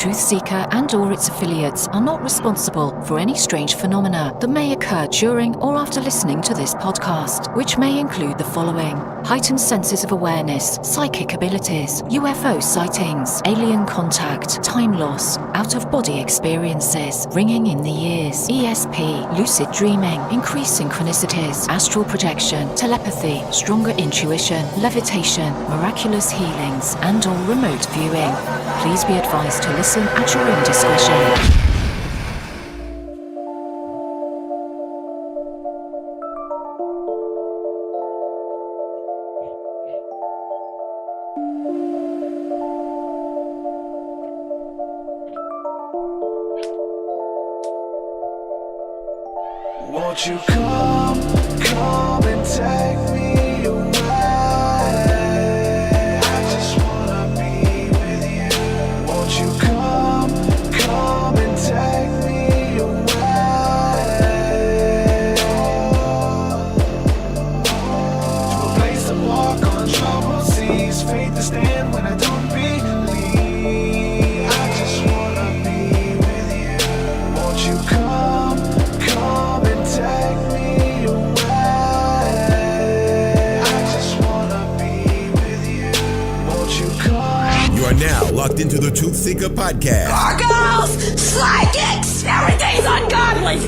TruthSeekah and/or its affiliates are not responsible for any strange phenomena that may occur during or after listening to this podcast, which may include the following: heightened senses of awareness, psychic abilities, UFO sightings, alien contact, time loss, out-of-body experiences, ringing in the ears, ESP, lucid dreaming, increased synchronicities, astral projection, telepathy, stronger intuition, levitation, miraculous healings, and/or remote viewing. Please be advised to listen at your own discretion. Won't you come and take me away? I just wanna be with you. Won't you come and take me away? To a place to walk on troubled seas, faith to stand when I don't believe. I just wanna be with you. Won't you come and take me away? I just wanna be with you. Won't you come? You are now locked into the TruthSeekah podcast. Gargoyles! Psychics! Everything's ungodly!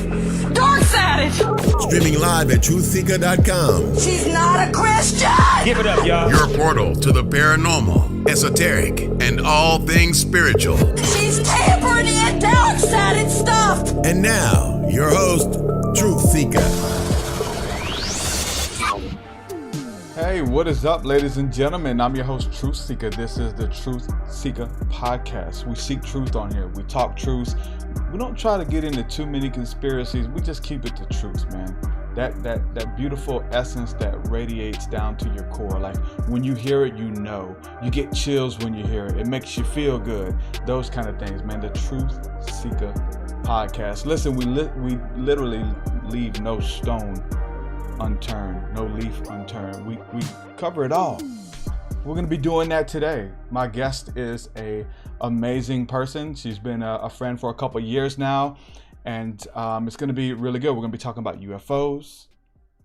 Dark Savage! Streaming live at TruthSeekah.com. She's not a Christian! Give it up, y'all. Your portal to the paranormal, esoteric, and all things spiritual. She's tampering in dark sided stuff! And now, your host, TruthSeekah. Hey, what is up, ladies and gentlemen? I'm your host, TruthSeekah. This is the TruthSeekah podcast. We seek truth on here. We talk truth. We don't try to get into too many conspiracies. We just keep it to truth, man. That beautiful essence that radiates down to your core. Like when you hear it, you know. You get chills when you hear it. It makes you feel good. Those kind of things, man. The TruthSeekah podcast. Listen, we literally leave no stone unturned, no leaf unturned. We cover it all. We're going to be doing that today. My guest is a amazing person. She's been a friend for a couple years now, and it's going to be really good. We're going to be talking about UFOs,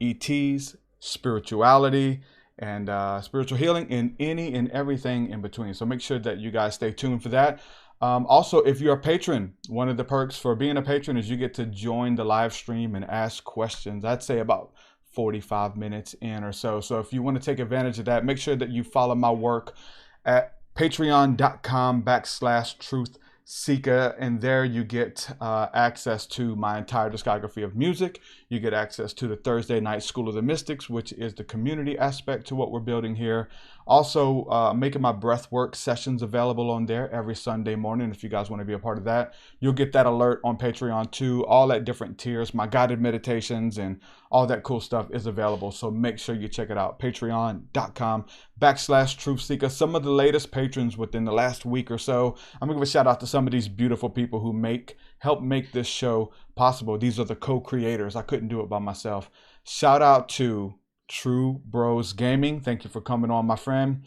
ETs, spirituality, and spiritual healing, and any and everything in between. So make sure that you guys stay tuned for that. Also, if you're a patron, one of the perks for being a patron is you get to join the live stream and ask questions. I'd say about 45 minutes in or so. So if you want to take advantage of that, make sure that you follow my work at patreon.com/TruthSeekah. And there you get access to my entire discography of music. You get access to the Thursday night School of the Mystics, which is the community aspect to what we're building here. Also, making my breathwork sessions available on there every Sunday morning. If you guys want to be a part of that, you'll get that alert on Patreon too. All at different tiers. My guided meditations and all that cool stuff is available. So make sure you check it out. Patreon.com/TruthSeekah. Some of the latest patrons within the last week or so. I'm gonna give a shout out to some of these beautiful people who help make this show possible. These are the co-creators. I couldn't do it by myself. Shout out to True Bros Gaming. Thank you for coming on, my friend.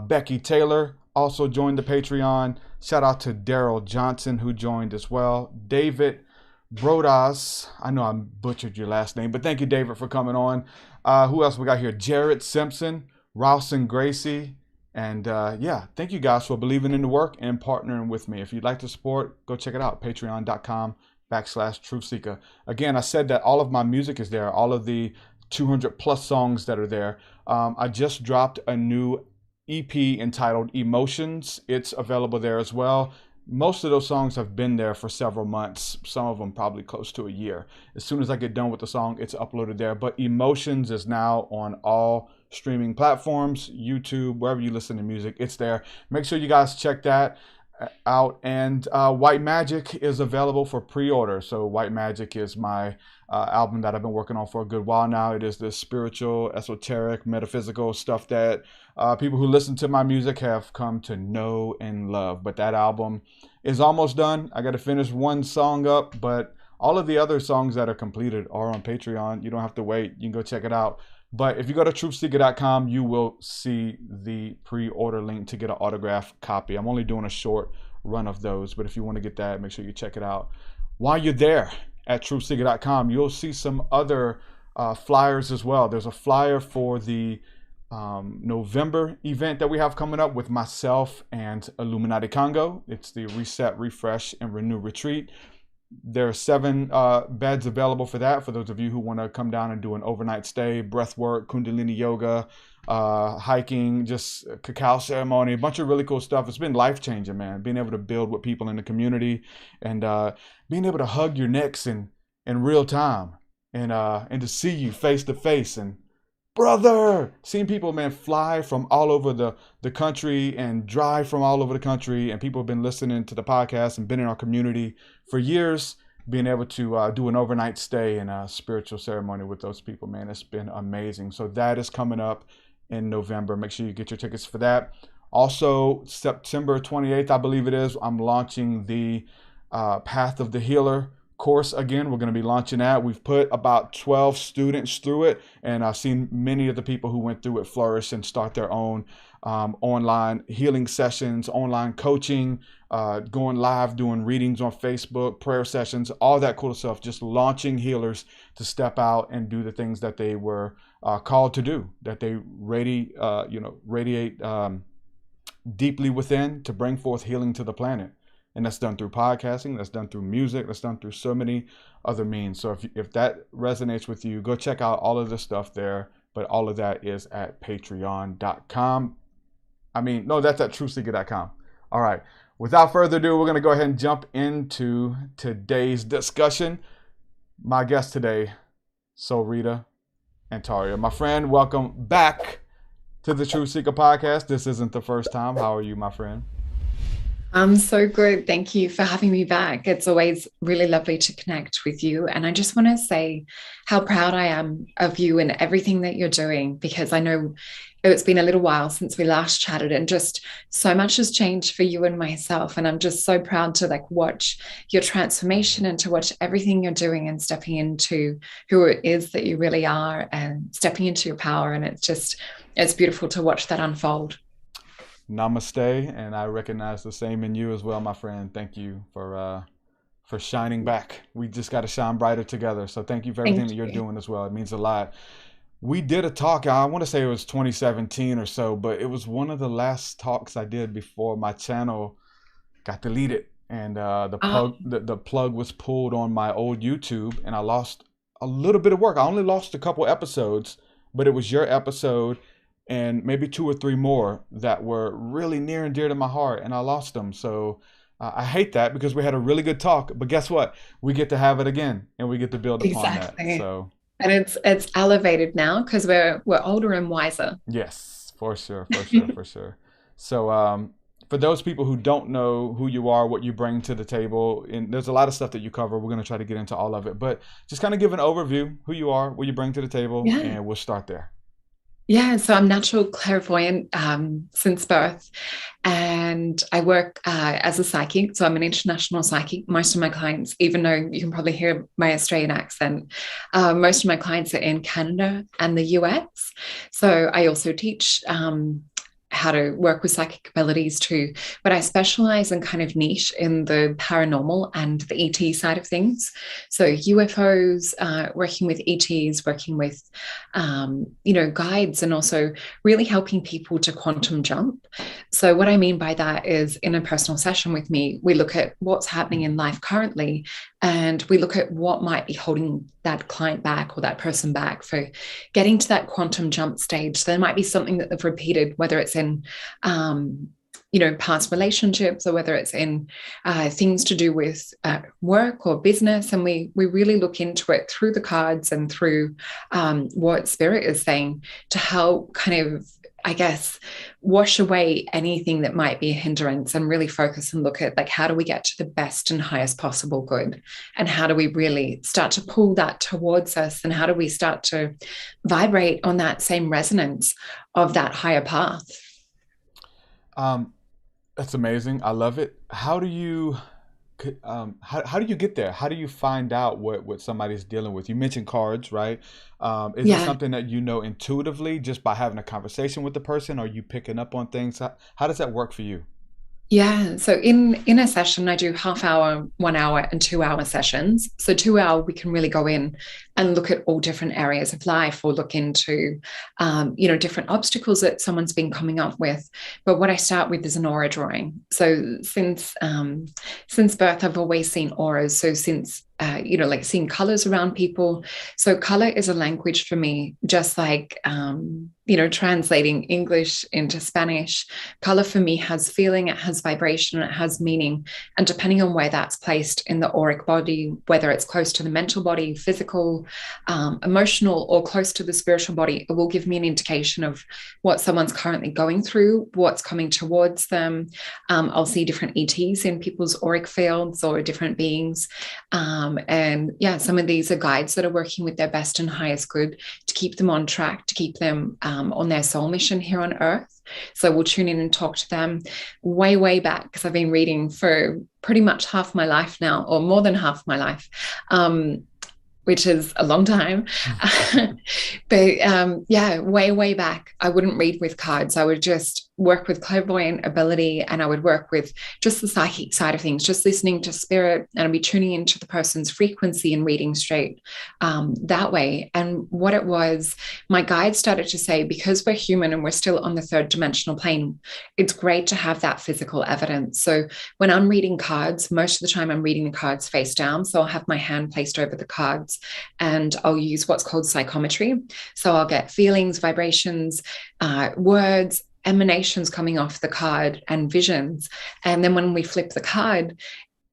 Becky Taylor also joined the Patreon. Shout out to Daryl Johnson, who joined as well. David Brodas. I know I butchered your last name, but thank you, David, for coming on. Who else we got here? Jared Simpson, Rouse and Gracie. And thank you guys for believing in the work and partnering with me. If you'd like to support, go check it out. Patreon.com/TruthSeekah. Again, I said that all of my music is there. All of the 200 plus songs that are there. I just dropped a new EP entitled Emotions. It's available there as well. Most of those songs have been there for several months. Some of them probably close to a year. As soon as I get done with the song, it's uploaded there. But Emotions is now on all streaming platforms, YouTube, wherever you listen to music, it's there. Make sure you guys check that out. And White Magic is available for pre-order. So White Magic is my album that I've been working on for a good while now. It is the spiritual, esoteric, metaphysical stuff that people who listen to my music have come to know and love. But that album is almost done. I got to finish one song up, but all of the other songs that are completed are on Patreon. You don't have to wait. You can go check it out. But if you go to TruthSeekah.com, you will see the pre-order link to get an autographed copy. I'm only doing a short run of those. But if you want to get that, make sure you check it out. While you're there at TruthSeekah.com, you'll see some other flyers as well. There's a flyer for the November event that we have coming up with myself and Illuminati Congo. It's the Reset, Refresh, and Renew Retreat. There are 7 beds available for that, for those of you who want to come down and do an overnight stay, breath work, Kundalini yoga, hiking, just a cacao ceremony, a bunch of really cool stuff. It's been life-changing, man, being able to build with people in the community and being able to hug your necks in real time and to see you face to face and brother, seeing people, man, fly from all over the country and drive from all over the country, and people have been listening to the podcast and been in our community for years, being able to do an overnight stay and a spiritual ceremony with those people, man, it's been amazing. So that is coming up in November. Make sure you get your tickets for that. Also, September 28th, I believe it is, I'm launching the Path of the Healer course again. We're going to be launching that. We've put about 12 students through it, and I've seen many of the people who went through it flourish and start their own online healing sessions, online coaching, going live, doing readings on Facebook, prayer sessions, all that cool stuff, just launching healers to step out and do the things that they were called to do, that they radiate deeply within to bring forth healing to the planet. And that's done through podcasting, that's done through music, that's done through so many other means. So if that resonates with you, go check out all of the stuff there. But all of that is at patreon.com. That's at truthseekah.com. All right. Without further ado, we're going to go ahead and jump into today's discussion. My guest today, Solreta Antaria. My friend, welcome back to the TruthSeekah podcast. This isn't the first time. How are you, my friend? I'm so good. Thank you for having me back. It's always really lovely to connect with you. And I just want to say how proud I am of you and everything that you're doing, because I know it's been a little while since we last chatted and just so much has changed for you and myself. And I'm just so proud to watch your transformation and to watch everything you're doing and stepping into who it is that you really are and stepping into your power. And it's beautiful to watch that unfold. Namaste, and I recognize the same in you as well, my friend. Thank you for shining back. We just got to shine brighter together. So thank you for everything that you're doing as well. It means a lot. We did a talk, I want to say it was 2017 or so, but it was one of the last talks I did before my channel got deleted, and the plug was pulled on my old YouTube, and I lost a little bit of work. I only lost a couple episodes, but it was your episode and maybe 2 or 3 more that were really near and dear to my heart, and I lost them. So I hate that, because we had a really good talk, but guess what? We get to have it again, and we get to build upon that. So, and it's elevated now because we're older and wiser. Yes, for sure. So for those people who don't know who you are, what you bring to the table, and there's a lot of stuff that you cover. We're going to try to get into all of it, but just kind of give an overview, who you are, what you bring to the table, and we'll start there. Yeah, so I'm natural clairvoyant since birth, and I work as a psychic. So I'm an international psychic. Most of my clients, even though you can probably hear my Australian accent, most of my clients are in Canada and the US. So I also teach how to work with psychic abilities too, but I specialize and kind of niche in the paranormal and the ET side of things. So UFOs, working with ETs, working with, guides, and also really helping people to quantum jump. So what I mean by that is, in a personal session with me, we look at what's happening in life currently, and we look at what might be holding that client back or that person back for getting to that quantum jump stage. So there might be something that they've repeated, whether it's in, past relationships, or whether it's in things to do with work or business. And we really look into it through the cards and through what spirit is saying to help kind of, I guess, wash away anything that might be a hindrance, and really focus and look at how do we get to the best and highest possible good, and how do we really start to pull that towards us, and how do we start to vibrate on that same resonance of that higher path. That's amazing. I love it. How do you get there? How do you find out what somebody's dealing with? You mentioned cards, right? Is it something that you know intuitively just by having a conversation with the person? Or are you picking up on things? How does that work for you? Yeah. So in a session, I do half hour, 1 hour, and 2 hour sessions. So 2 hour, we can really go in and look at all different areas of life, or look into, different obstacles that someone's been coming up with. But what I start with is an aura drawing. So since birth, I've always seen auras. So since like seeing colors around people. So color is a language for me, just like, translating English into Spanish. Color for me has feeling, it has vibration, it has meaning. And depending on where that's placed in the auric body, whether it's close to the mental body, physical, emotional, or close to the spiritual body, it will give me an indication of what someone's currently going through, what's coming towards them. I'll see different ETs in people's auric fields, or different beings. And yeah, some of these are guides that are working with their best and highest good to keep them on track, to keep them on their soul mission here on Earth. So we'll tune in and talk to them way, way back, because I've been reading for pretty much half my life now, or more than half my life. Which is a long time. But way, way back, I wouldn't read with cards. I would just work with clairvoyant ability, and I would work with just the psychic side of things, just listening to spirit, and I'd be tuning into the person's frequency and reading straight that way. And what it was, my guide started to say, because we're human and we're still on the third dimensional plane, it's great to have that physical evidence. So when I'm reading cards, most of the time I'm reading the cards face down. So I'll have my hand placed over the cards, and I'll use what's called psychometry. So I'll get feelings, vibrations, words, emanations coming off the card, and visions. And then when we flip the card,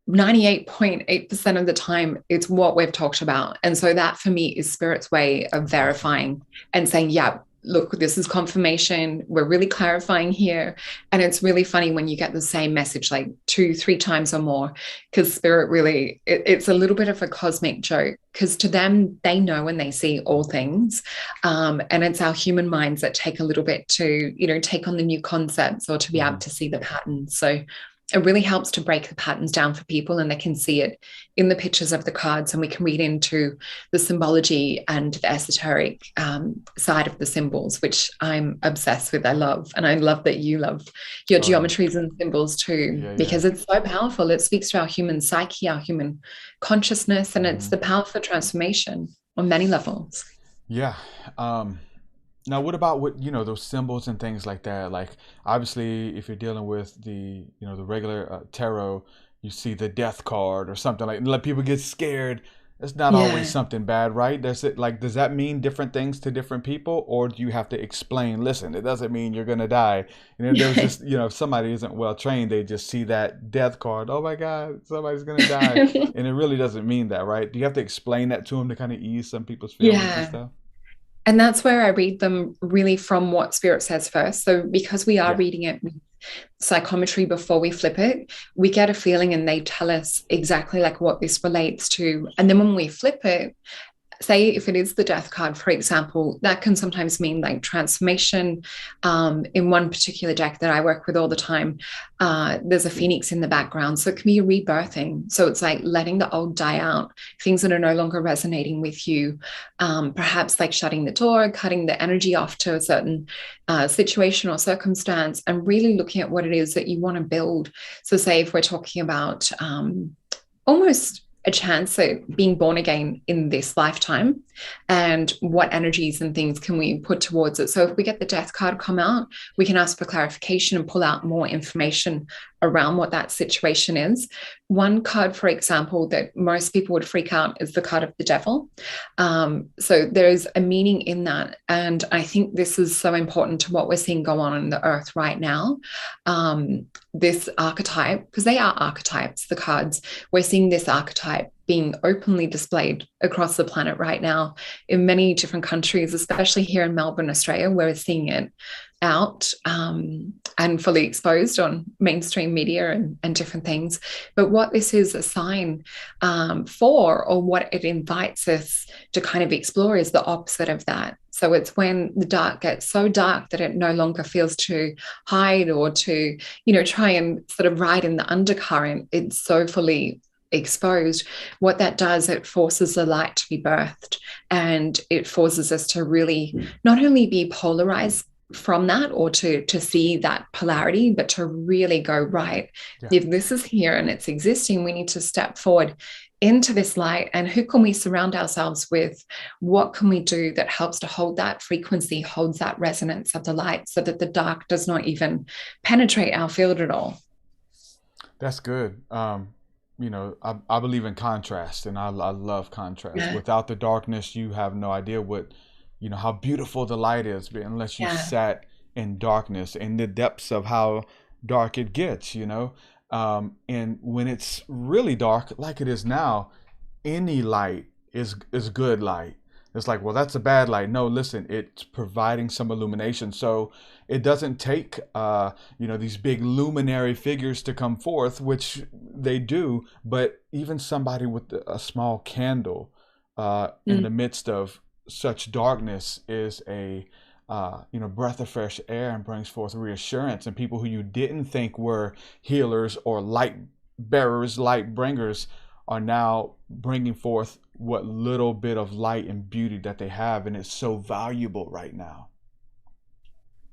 98.8% of the time, it's what we've talked about. And so that for me is spirit's way of verifying and saying, yeah, look, this is confirmation. We're really clarifying here. And it's really funny when you get the same message like 2-3 times or more, because spirit really, it's a little bit of a cosmic joke, because to them, they know and they see all things. And it's our human minds that take a little bit to, take on the new concepts, or to be able to see the patterns. So it really helps to break the patterns down for people, and they can see it in the pictures of the cards, and we can read into the symbology and the esoteric side of the symbols, which I'm obsessed with. I love, and I love that you love your geometries and symbols too, because it's so powerful. It speaks to our human psyche, our human consciousness, and it's the power for transformation on many levels. Yeah. Now, what about those symbols and things like that? Like, obviously, if you're dealing with the regular tarot, you see the death card or something like people get scared. It's not always something bad, right? Does that mean different things to different people, or do you have to explain? Listen, it doesn't mean you're gonna die. There's just if somebody isn't well trained, they just see that death card. Oh my God, somebody's gonna die, and it really doesn't mean that, right? Do you have to explain that to them to kind of ease some people's feelings and stuff? And that's where I read them really from what spirit says first. So because we are reading it with psychometry before we flip it, we get a feeling, and they tell us exactly like what this relates to. And then when we flip it, say if it is the death card, for example, that can sometimes mean like transformation. In one particular deck that I work with all the time, there's a phoenix in the background. So it can be a rebirthing. So it's like letting the old die out, things that are no longer resonating with you, perhaps like shutting the door, cutting the energy off to a certain situation or circumstance, and really looking at what it is that you want to build. So say if we're talking about almost a chance at being born again in this lifetime, and what energies and things can we put towards it. So if we get the death card come out, we can ask for clarification and pull out more information around what that situation is. One card, for example, that most people would freak out is the card of the devil. So there's a meaning in that. And I think this is so important to what we're seeing go on in the earth right now. This archetype, because they are archetypes, the cards, we're seeing this archetype being openly displayed across the planet right now in many different countries, especially here in Melbourne, Australia, where we're seeing it out and fully exposed on mainstream media and different things. But what this is a sign for, or what it invites us to kind of explore, is the opposite of that. So it's when the dark gets so dark that it no longer feels to hide or to, try and sort of ride in the undercurrent. It's so fully exposed. What that does, it forces the light to be birthed, and it forces us to really not only be polarized from that, or to see that polarity, but to really go, right, if this is here and it's existing, we need to step forward into this light. And who can we surround ourselves with? What can we do that helps to hold that frequency, holds that resonance of the light, so that the dark does not even penetrate our field at all? That's good. I believe in contrast, and I love contrast. Without the darkness, you have no idea how beautiful the light is, unless you sat in darkness, in the depths of how dark it gets, and when it's really dark, like it is now, any light is good light. It's like, well, that's a bad light. No, listen, it's providing some illumination. So it doesn't take, these big luminary figures to come forth, which they do, but even somebody with a small candle in the midst of such darkness is a breath of fresh air, and brings forth reassurance. And people who you didn't think were healers or light bearers, light bringers, are now bringing forth what little bit of light and beauty that they have, and it's so valuable right now.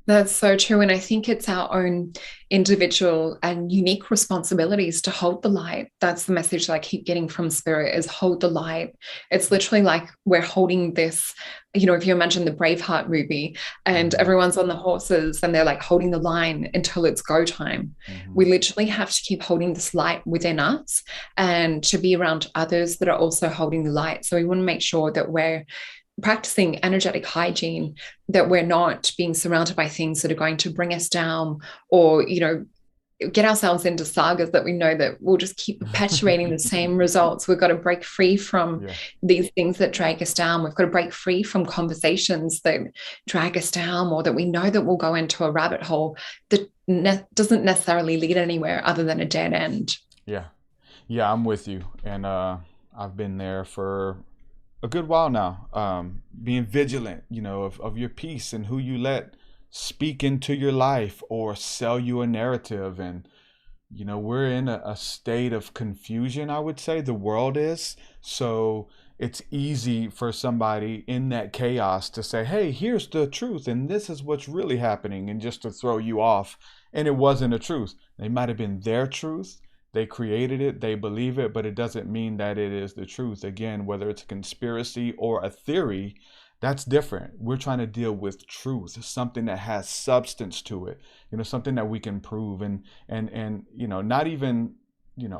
That's so true. And I think it's our own individual and unique responsibilities to hold the light. That's the message that I keep getting from Spirit, is hold the light. It's literally like we're holding this, if you imagine the Braveheart movie, and everyone's on the horses and they're like holding the line until it's go time. We literally have to keep holding this light within us, and to be around others that are also holding the light. So we want to make sure that we're practicing energetic hygiene, that we're not being surrounded by things that are going to bring us down, or get ourselves into sagas that we know that will just keep perpetuating the same results. We've got to break free from these things that drag us down. We've got to break free from conversations that drag us down, or that we know that will go into a rabbit hole that doesn't necessarily lead anywhere other than a dead end. Yeah, I'm with you. And I've been there for a good while now, being vigilant, of your peace and who you let speak into your life or sell you a narrative. And, we're in a state of confusion, I would say. The world is. So it's easy for somebody in that chaos to say, hey, here's the truth, and this is what's really happening, and just to throw you off. And it wasn't a truth. It might have been their truth. They created it, they believe it, but it doesn't mean that it is the truth. Again, whether it's a conspiracy or a theory, that's different. We're trying to deal with truth, something that has substance to it, something that we can prove, and not even,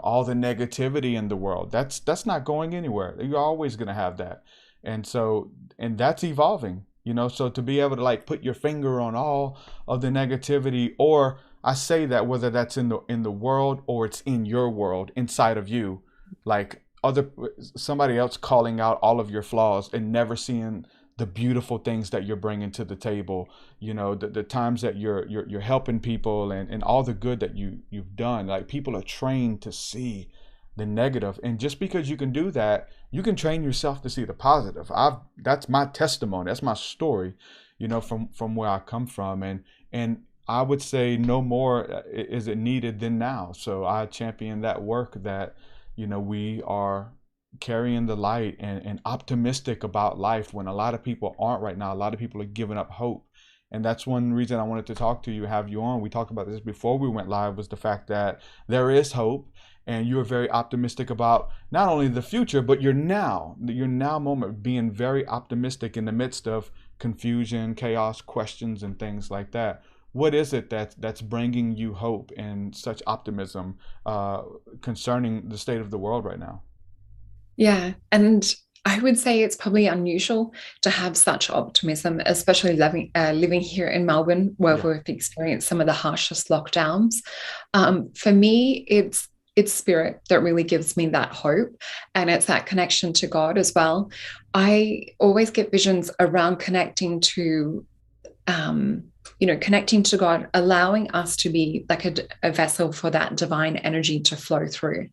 all the negativity in the world. That's not going anywhere. You're always going to have that. And that's evolving, so to be able to like put your finger on all of the negativity, or I say that whether that's in the world or it's in your world, inside of you, like somebody else calling out all of your flaws and never seeing the beautiful things that you're bringing to the table, the times that you're helping people, and all the good that you've done. Like, people are trained to see the negative, and just because you can do that, you can train yourself to see the positive. That's my testimony. That's my story, from where I come from, and I would say no more is it needed than now. So I champion that work, that, we are carrying the light and optimistic about life when a lot of people aren't right now. A lot of people are giving up hope. And that's one reason I wanted to talk to you, have you on. We talked about this before we went live, was the fact that there is hope, and you are very optimistic about not only the future, but your now moment, being very optimistic in the midst of confusion, chaos, questions, and things like that. What is it that's bringing you hope and such optimism concerning the state of the world right now? Yeah, and I would say it's probably unusual to have such optimism, especially living here in Melbourne, where we've experienced some of the harshest lockdowns. For me, it's Spirit that really gives me that hope, and it's that connection to God as well. I always get visions around connecting to connecting to God, allowing us to be like a vessel for that divine energy to flow through.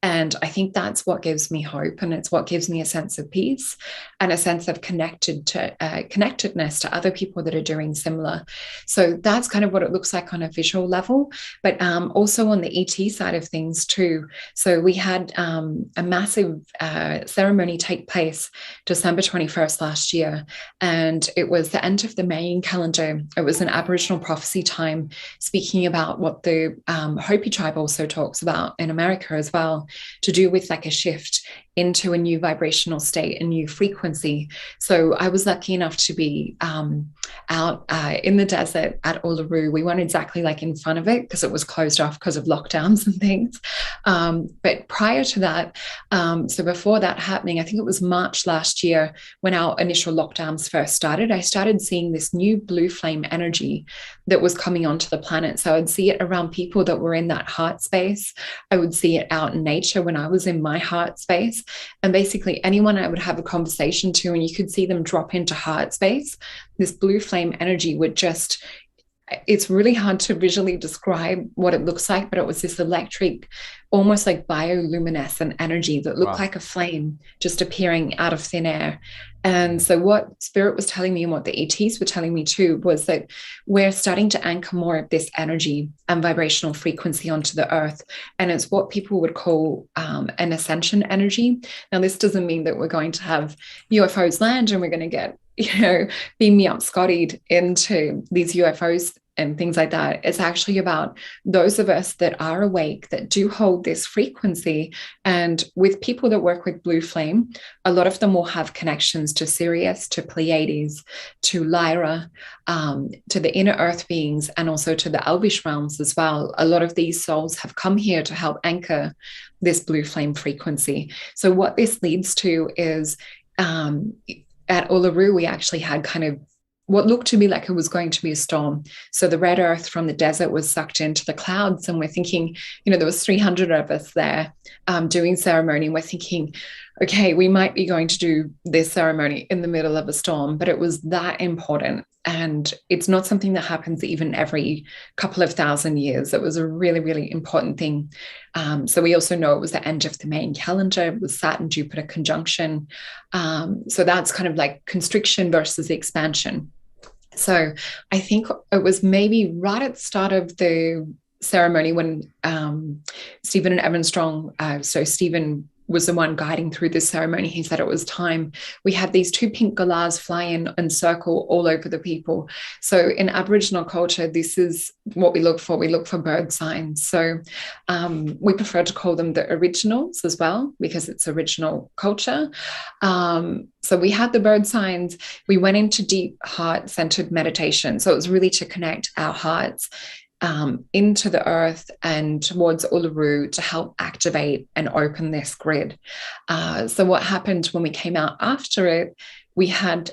And I think that's what gives me hope, and it's what gives me a sense of peace and a sense of connectedness to other people that are doing similar. So that's kind of what it looks like on a visual level, but also on the ET side of things too. So we had a massive ceremony take place December 21st last year, and it was the end of the Mayan calendar. It was was an Aboriginal prophecy time speaking about what the Hopi tribe also talks about in America as well, to do with like a shift into a new vibrational state, a new frequency. So I was lucky enough to be out in the desert at Uluru. We weren't exactly like in front of it because it was closed off because of lockdowns and things. But prior to that, so before that happening, I think it was March last year when our initial lockdowns first started, I started seeing this new blue flame energy that was coming onto the planet. So I'd see it around people that were in that heart space. I would see it out in nature when I was in my heart space. And basically anyone I would have a conversation to, and you could see them drop into heart space, this blue flame energy would just, it's really hard to visually describe what it looks like, but it was this electric, almost like bioluminescent energy that looked like a flame just appearing out of thin air. And so what Spirit was telling me and what the ETs were telling me too was that we're starting to anchor more of this energy and vibrational frequency onto the earth. And it's what people would call an ascension energy. Now, this doesn't mean that we're going to have UFOs land and we're going to get, beam me up Scottied into these UFOs and things like that. It's actually about those of us that are awake, that do hold this frequency. And with people that work with blue flame, a lot of them will have connections to Sirius, to Pleiades, to Lyra, to the inner earth beings, and also to the Elvish realms as well. A lot of these souls have come here to help anchor this blue flame frequency. So what this leads to is at Uluru, we actually had kind of what looked to me like it was going to be a storm. So the red earth from the desert was sucked into the clouds, and we're thinking, there was 300 of us there doing ceremony. And we're thinking, okay, we might be going to do this ceremony in the middle of a storm, but it was that important. And it's not something that happens even every couple of thousand years. It was a really, really important thing. So we also know it was the end of the main calendar. It was Saturn-Jupiter conjunction. So that's kind of like constriction versus expansion. So I think it was maybe right at the start of the ceremony when Stephen and Evan Strong, so Stephen was the one guiding through this ceremony. He said it was time. We had these two pink galahs fly in and circle all over the people. So in Aboriginal culture, this is what we look for. We look for bird signs. So we prefer to call them the originals as well, because it's original culture. So we had the bird signs. We went into deep heart-centered meditation. So it was really to connect our hearts into the earth and towards Uluru to help activate and open this grid. So what happened when we came out after it, we had,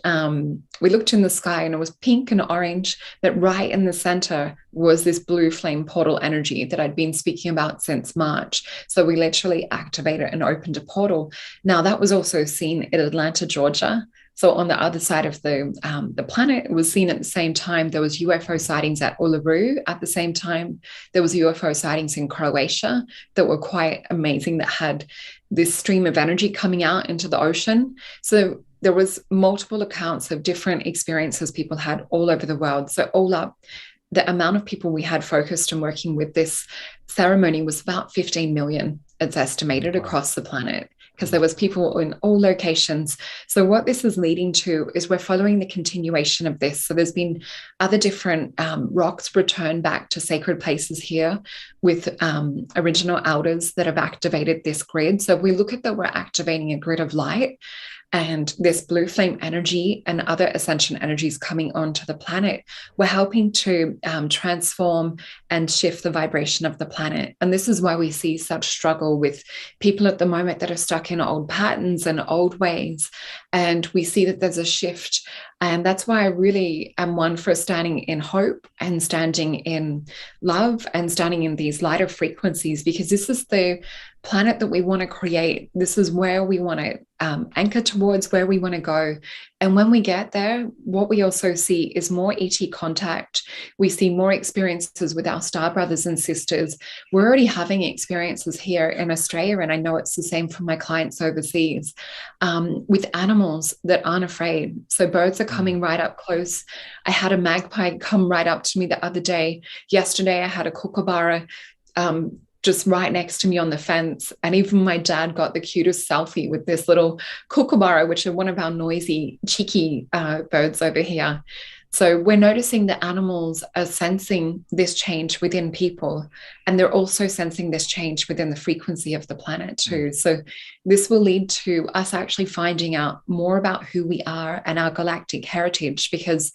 we looked in the sky and it was pink and orange, but right in the center was this blue flame portal energy that I'd been speaking about since March. So we literally activated and opened a portal. Now that was also seen in Atlanta, Georgia. So on the other side of the planet, it was seen at the same time. There was UFO sightings at Uluru at the same time. There was UFO sightings in Croatia that were quite amazing, that had this stream of energy coming out into the ocean. So there was multiple accounts of different experiences people had all over the world. So all up, the amount of people we had focused and working with this ceremony was about 15 million, it's estimated, across the planet, because there was people in all locations. So what this is leading to is we're following the continuation of this. So there's been other different rocks returned back to sacred places here with original elders that have activated this grid. So if we look at that, we're activating a grid of light, and this blue flame energy and other ascension energies coming onto the planet, we're helping to transform and shift the vibration of the planet. And this is why we see such struggle with people at the moment that are stuck in old patterns and old ways. And we see that there's a shift. And that's why I really am one for standing in hope and standing in love and standing in these lighter frequencies, because this is the planet that we want to create. This is where we want to anchor towards, where we want to go. And when we get there, what we also see is more ET contact. We see more experiences with our star brothers and sisters. We're already having experiences here in Australia, and I know it's the same for my clients overseas, with animals that aren't afraid. So birds are coming right up close. I had a magpie come right up to me the other day. Yesterday, I had a kookaburra just right next to me on the fence. And even my dad got the cutest selfie with this little kookaburra, which are one of our noisy, cheeky birds over here. So we're noticing that animals are sensing this change within people, and they're also sensing this change within the frequency of the planet too. So this will lead to us actually finding out more about who we are and our galactic heritage, because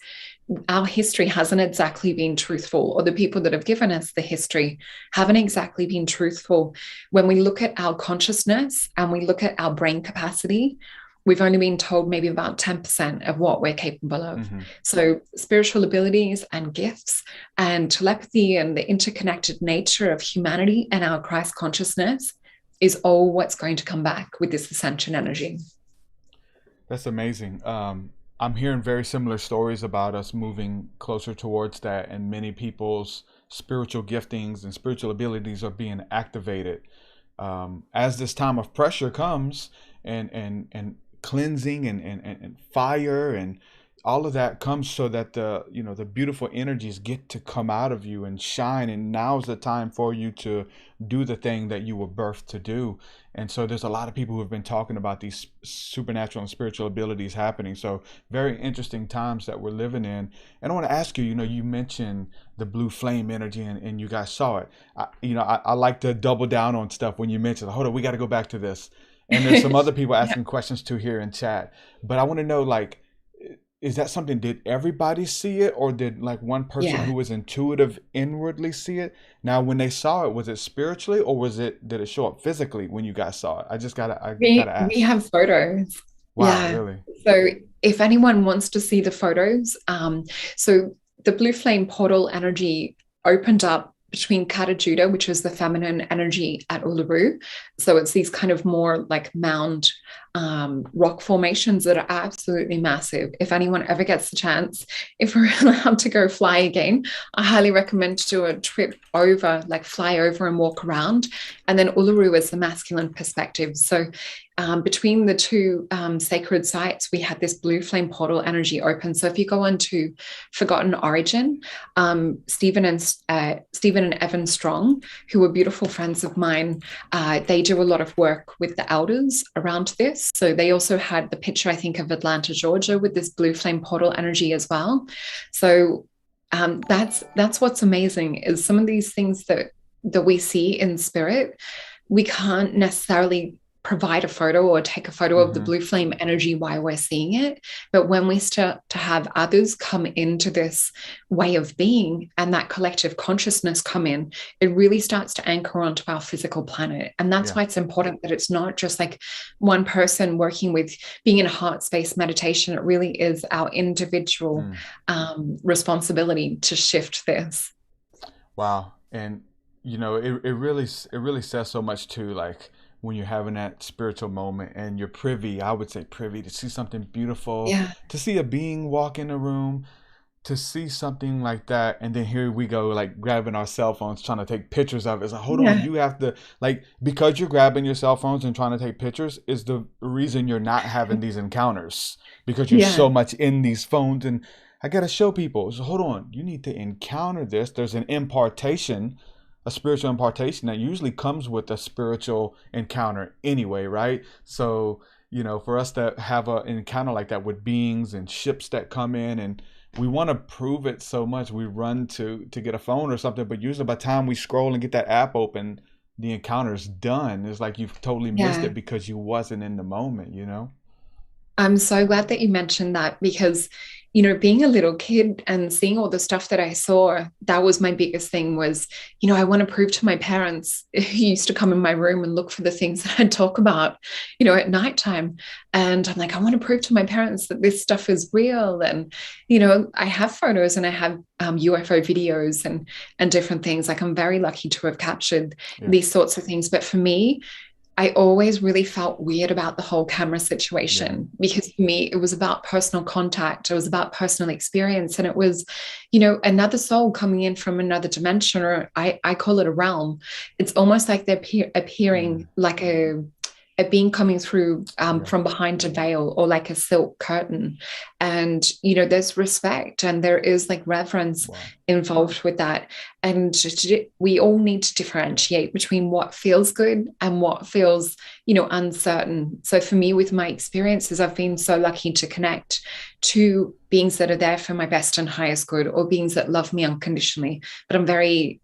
our history hasn't exactly been truthful, or the people that have given us the history haven't exactly been truthful. When we look at our consciousness and we look at our brain capacity, we've only been told maybe about 10% of what we're capable of. So spiritual abilities and gifts and telepathy and the interconnected nature of humanity and our Christ consciousness is all what's going to come back with this ascension energy. That's amazing. I'm hearing very similar stories about us moving closer towards that, and many people's spiritual giftings and spiritual abilities are being activated as this time of pressure comes, and cleansing and fire and all of that comes, so that the beautiful energies get to come out of you and shine. And now's the time for you to do the thing that you were birthed to do. And so there's a lot of people who have been talking about these supernatural and spiritual abilities happening. So very interesting times that we're living in. And I want to ask you, you mentioned the blue flame energy, and you guys saw it. I like to double down on stuff when you mentioned, hold on, we got to go back to this. And there's some other people asking questions too here in chat. But I want to know, is that something, did everybody see it, or did one person who was intuitive inwardly see it? Now, when they saw it, was it spiritually, or did it show up physically when you guys saw it? I gotta ask. We have photos. Wow, really? So if anyone wants to see the photos, so the blue flame portal energy opened up between Kata Juda, which is the feminine energy at Uluru. So it's these kind of more mound rock formations that are absolutely massive. If anyone ever gets the chance, if we're allowed to go fly again, I highly recommend to do a trip over, fly over and walk around. And then Uluru is the masculine perspective. So between the two sacred sites, we had this blue flame portal energy open. So if you go on to Forgotten Origin, Stephen and Evan Strong, who are beautiful friends of mine, they do a lot of work with the elders around this. So they also had the picture, I think, of Atlanta, Georgia, with this blue flame portal energy as well. So that's what's amazing, is some of these things that we see in spirit, we can't necessarily provide a photo or take a photo of the blue flame energy while we're seeing it. But when we start to have others come into this way of being and that collective consciousness come in, it really starts to anchor onto our physical planet. And that's why it's important that it's not just one person working with being in a heart space meditation. It really is our individual responsibility to shift this. Wow. And it really says so much too, when you're having that spiritual moment and you're privy to see something beautiful, to see a being walk in a room, to see something like that. And then here we go, grabbing our cell phones, trying to take pictures of it. It's hold on, you have to, because you're grabbing your cell phones and trying to take pictures is the reason you're not having these encounters, because you're so much in these phones. And I got to show people, so hold on, you need to encounter this. There's an impartation, a spiritual impartation that usually comes with a spiritual encounter anyway, right? So, for us to have an encounter like that with beings and ships that come in, and we want to prove it so much, we run to get a phone or something, but usually by the time we scroll and get that app open, the encounter's done. It's you've totally missed it because you wasn't in the moment, I'm so glad that you mentioned that, because being a little kid and seeing all the stuff that I saw, that was my biggest thing was, I want to prove to my parents who used to come in my room and look for the things that I'd talk about, at nighttime. And I'm I want to prove to my parents that this stuff is real. And, I have photos and I have UFO videos and different things. I'm very lucky to have captured these sorts of things. But for me, I always really felt weird about the whole camera situation, because for me, it was about personal contact. It was about personal experience. And it was, another soul coming in from another dimension, or I call it a realm. It's almost like they're appearing like a a being coming through from behind a veil or like a silk curtain. And, you know, there's respect and there is like reverence involved with that. And we all need to differentiate between what feels good and what feels, you know, uncertain. So for me, with my experiences, I've been so lucky to connect to beings that are there for my best and highest good, or beings that love me unconditionally. But I'm very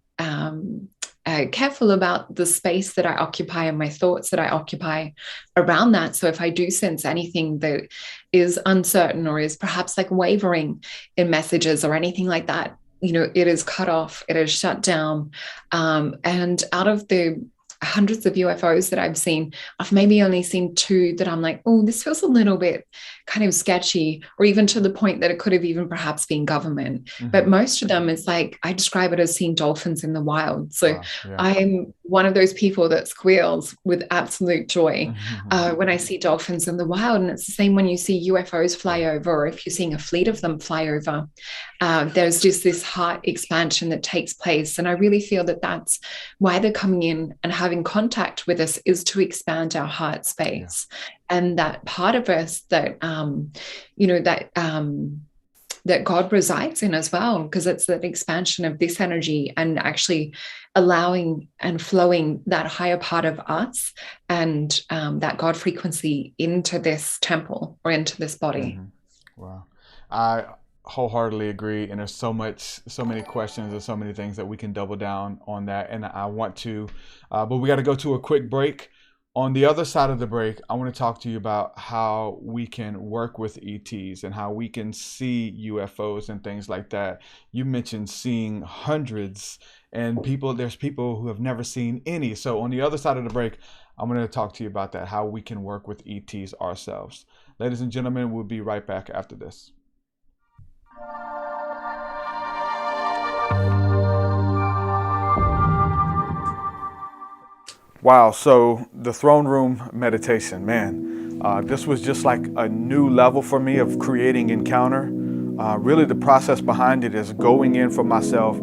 careful about the space that I occupy and my thoughts that I occupy around that. So if I do sense anything that is uncertain or is perhaps like wavering in messages or anything like that, you know, it is cut off, it is shut down. And out of the hundreds of UFOs that I've seen, I've maybe only seen 2 that I'm like, oh, this feels a little bit kind of sketchy, or even to the point that it could have even perhaps been government. Mm-hmm. But most of them, it's like, I describe it as seeing dolphins in the wild. So I'm one of those people that squeals with absolute joy when I see dolphins in the wild. And it's the same when you see UFOs fly over, or if you're seeing a fleet of them fly over, there's just this heart expansion that takes place. And I really feel that that's why they're coming in and having contact with us, is to expand our heart space. And that part of us that, you know, that God resides in as well, because it's that expansion of this energy and actually allowing and flowing that higher part of us and that God frequency into this temple or into this body. Wow. I wholeheartedly agree. And there's so many questions and so many things that we can double down on that. And I want to, but we got to go to a quick break. On the other side of the break, I want to talk to you about how we can work with ETs and how we can see UFOs and things like that. You mentioned seeing hundreds, and there's people who have never seen any. So on the other side of the break, I'm going to talk to you about that, how we can work with ETs ourselves. Ladies and gentlemen, we'll be right back after this. Wow, so the throne room meditation, man, this was just like a new level for me of creating encounter. Really the process behind it is going in for myself,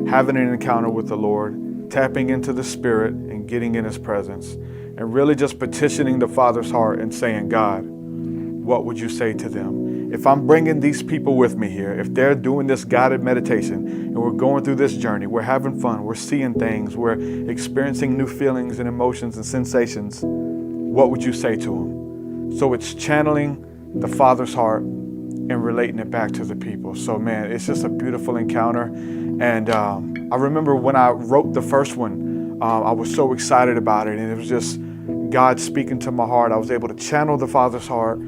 having an encounter with the Lord, tapping into the Spirit and getting in His presence, and really just petitioning the Father's heart and saying, God, what would you say to them? If I'm bringing these people with me here, if they're doing this guided meditation and we're going through this journey, we're having fun, we're seeing things, we're experiencing new feelings and emotions and sensations, what would you say to them? So it's channeling the Father's heart and relating it back to the people. So man, it's just a beautiful encounter. And I remember when I wrote the first one, I was so excited about it, and it was just God speaking to my heart. I was able to channel the Father's heart.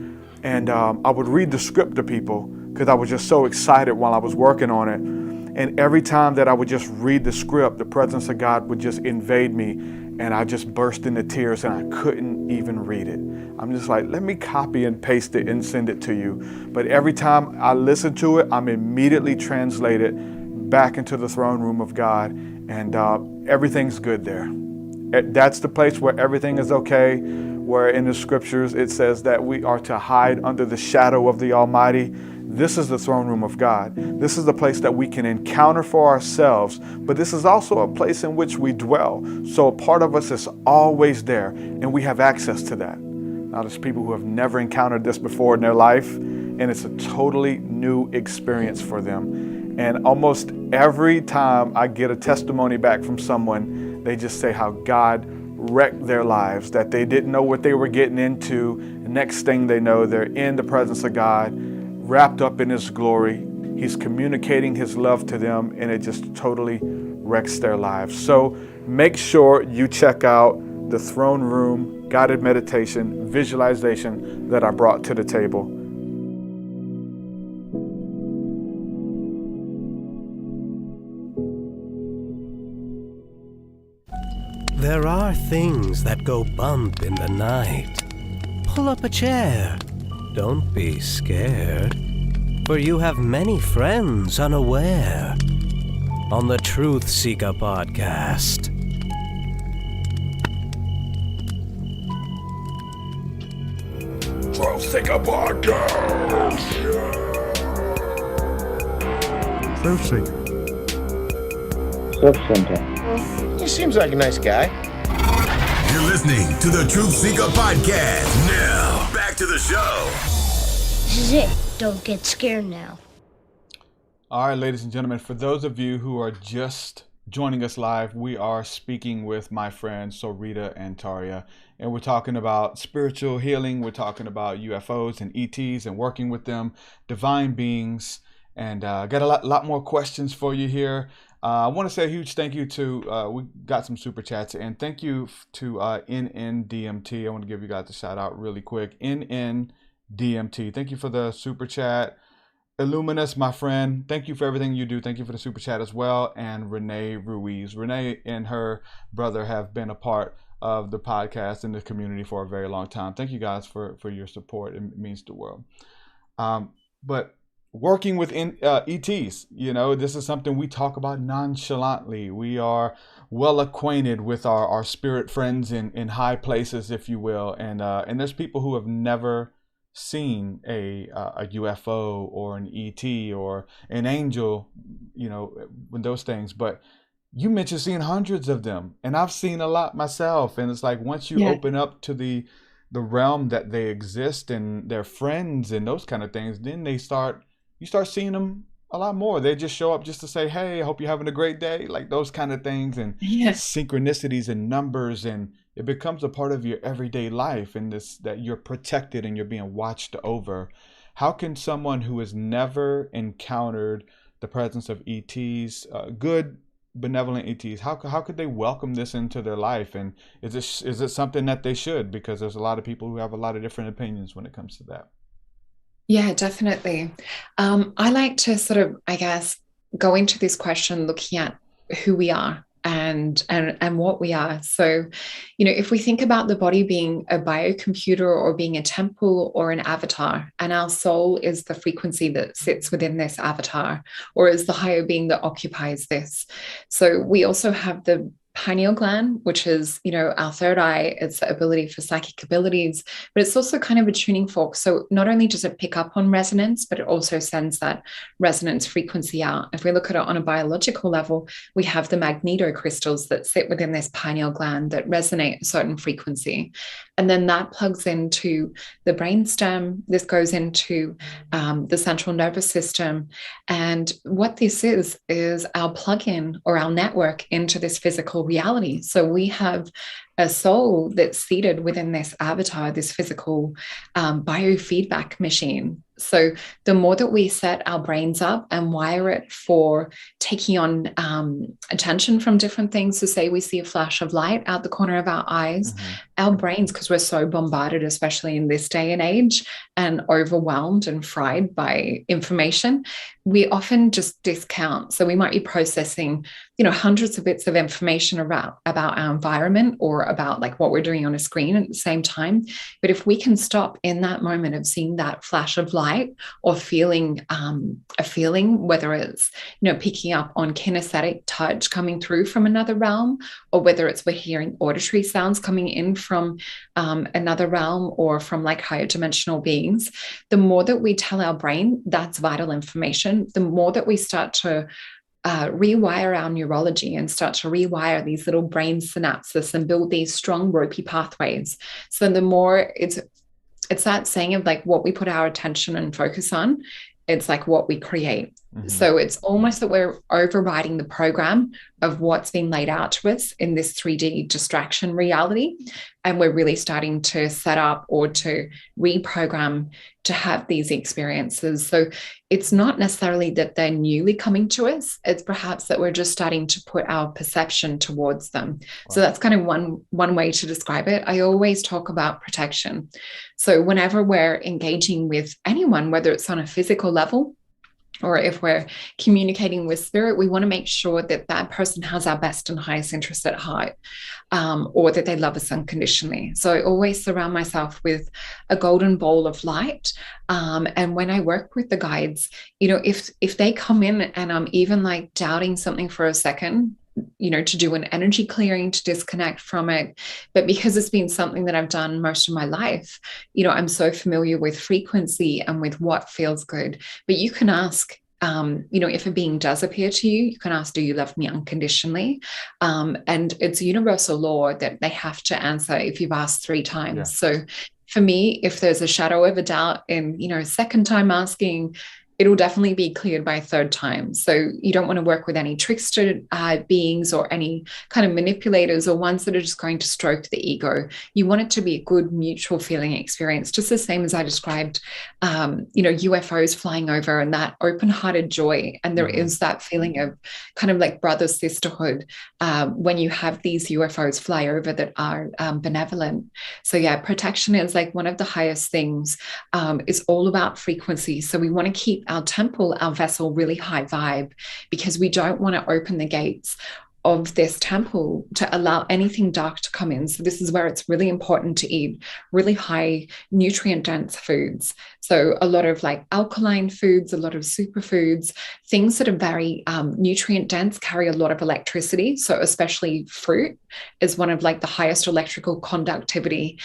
And I would read the script to people because I was just so excited while I was working on it. And every time that I would just read the script, the presence of God would just invade me, and I just burst into tears and I couldn't even read it. I'm just like, let me copy and paste it and send it to you. But every time I listen to it, I'm immediately translated back into the throne room of God, and everything's good there. That's the place where everything is okay, where in the scriptures it says that we are to hide under the shadow of the Almighty. This is the throne room of God. This is the place that we can encounter for ourselves, but this is also a place in which we dwell. So a part of us is always there, and we have access to that. Now there's people who have never encountered this before in their life, and it's a totally new experience for them. And almost every time I get a testimony back from someone, they just say how God wrecked their lives, that they didn't know what they were getting into. The next thing they know, they're in the presence of God, wrapped up in His glory. He's communicating His love to them, and it just totally wrecks their lives. So make sure you check out the throne room guided meditation visualization that I brought to the table. There are things that go bump in the night. Pull up a chair. Don't be scared, for you have many friends unaware on the TruthSeekah podcast. TruthSeekah podcast. TruthSeekah. He seems like a nice guy. You're listening to the TruthSeekah podcast. Now, back to the show. This is it. Don't get scared now. All right, ladies and gentlemen, for those of you who are just joining us live, we are speaking with my friend Solreta Antaria, and we're talking about spiritual healing. We're talking about UFOs and ETs and working with them, divine beings, and got a lot more questions for you here. I want to say a huge thank you to, we got some super chats, and thank you to NNDMT. I want to give you guys a shout out really quick. NNDMT, thank you for the super chat. Illuminus, my friend, thank you for everything you do. Thank you for the super chat as well. And Renee Ruiz. Renee and her brother have been a part of the podcast and the community for a very long time. Thank you guys for your support. It means the world. But working with ETs, you know, this is something we talk about nonchalantly. We are well acquainted with our spirit friends in high places, if you will. And there's people who have never seen a UFO or an ET or an angel, you know, with those things. But you mentioned seeing hundreds of them, and I've seen a lot myself. And it's like once you open up to the realm that they exist and they're friends and those kind of things, then you start seeing them a lot more. They just show up just to say, hey, I hope you're having a great day, like those kind of things, and synchronicities and numbers, and it becomes a part of your everyday life, and this that you're protected and you're being watched over. How can someone who has never encountered the presence of ETs, good benevolent ETs, how could they welcome this into their life? And is it something that they should? Because there's a lot of people who have a lot of different opinions when it comes to that. Yeah, definitely. I like to sort of, I guess, go into this question looking at who we are and what we are. So, you know, if we think about the body being a biocomputer or being a temple or an avatar, and our soul is the frequency that sits within this avatar, or is the higher being that occupies this. So we also have the pineal gland, which is, you know, our third eye. It's the ability for psychic abilities, but it's also kind of a tuning fork. So not only does it pick up on resonance, but it also sends that resonance frequency out. If we look at it on a biological level, we have the magnetocrystals that sit within this pineal gland that resonate a certain frequency. And then that plugs into the brainstem. This goes into the central nervous system. And what this is our plug-in or our network into this physical reality. So we have a soul that's seated within this avatar, this physical biofeedback machine. So the more that we set our brains up and wire it for taking on attention from different things, so say we see a flash of light out the corner of our eyes, our brains, because we're so bombarded, especially in this day and age, and overwhelmed and fried by information, we often just discount. So we might be processing, you know, hundreds of bits of information about our environment or about like what we're doing on a screen at the same time. But if we can stop in that moment of seeing that flash of light or feeling a feeling, whether it's, you know, picking up on kinesthetic touch coming through from another realm, or whether it's we're hearing auditory sounds coming in from another realm or from like higher dimensional beings, the more that we tell our brain that's vital information, the more that we start to rewire our neurology and start to rewire these little brain synapses and build these strong ropey pathways. So the more it's that saying of like what we put our attention and focus on, it's like what we create. So it's almost that we're overriding the program of what's been laid out to us in this 3D distraction reality. And we're really starting to set up or to reprogram to have these experiences. So it's not necessarily that they're newly coming to us. It's perhaps that we're just starting to put our perception towards them. Wow. So that's kind of one way to describe it. I always talk about protection. So whenever we're engaging with anyone, whether it's on a physical level, or if we're communicating with spirit, we want to make sure that that person has our best and highest interest at heart, or that they love us unconditionally. So I always surround myself with a golden ball of light. And when I work with the guides, you know, if they come in and I'm even like doubting something for a second, you know, to do an energy clearing, to disconnect from it. But because it's been something that I've done most of my life, you know, I'm so familiar with frequency and with what feels good. But you can ask if a being does appear to you, you can ask, do you love me unconditionally? And it's universal law that they have to answer if you've asked 3 times. Yeah. So for me, if there's a shadow of a doubt in, second time asking, it'll definitely be cleared by 3rd time. So you don't want to work with any trickster beings or any kind of manipulators or ones that are just going to stroke the ego. You want it to be a good mutual feeling experience, just the same as I described, UFOs flying over and that open-hearted joy. And there is that feeling of kind of like brother sisterhood when you have these UFOs fly over that are benevolent. So yeah, protection is like one of the highest things. It's all about frequency. So we want to keep our temple, our vessel, really high vibe, because we don't want to open the gates of this temple to allow anything dark to come in. So this is where it's really important to eat really high nutrient dense foods. So a lot of like alkaline foods, a lot of superfoods, things that are very nutrient dense, carry a lot of electricity. So especially fruit is one of like the highest electrical conductivity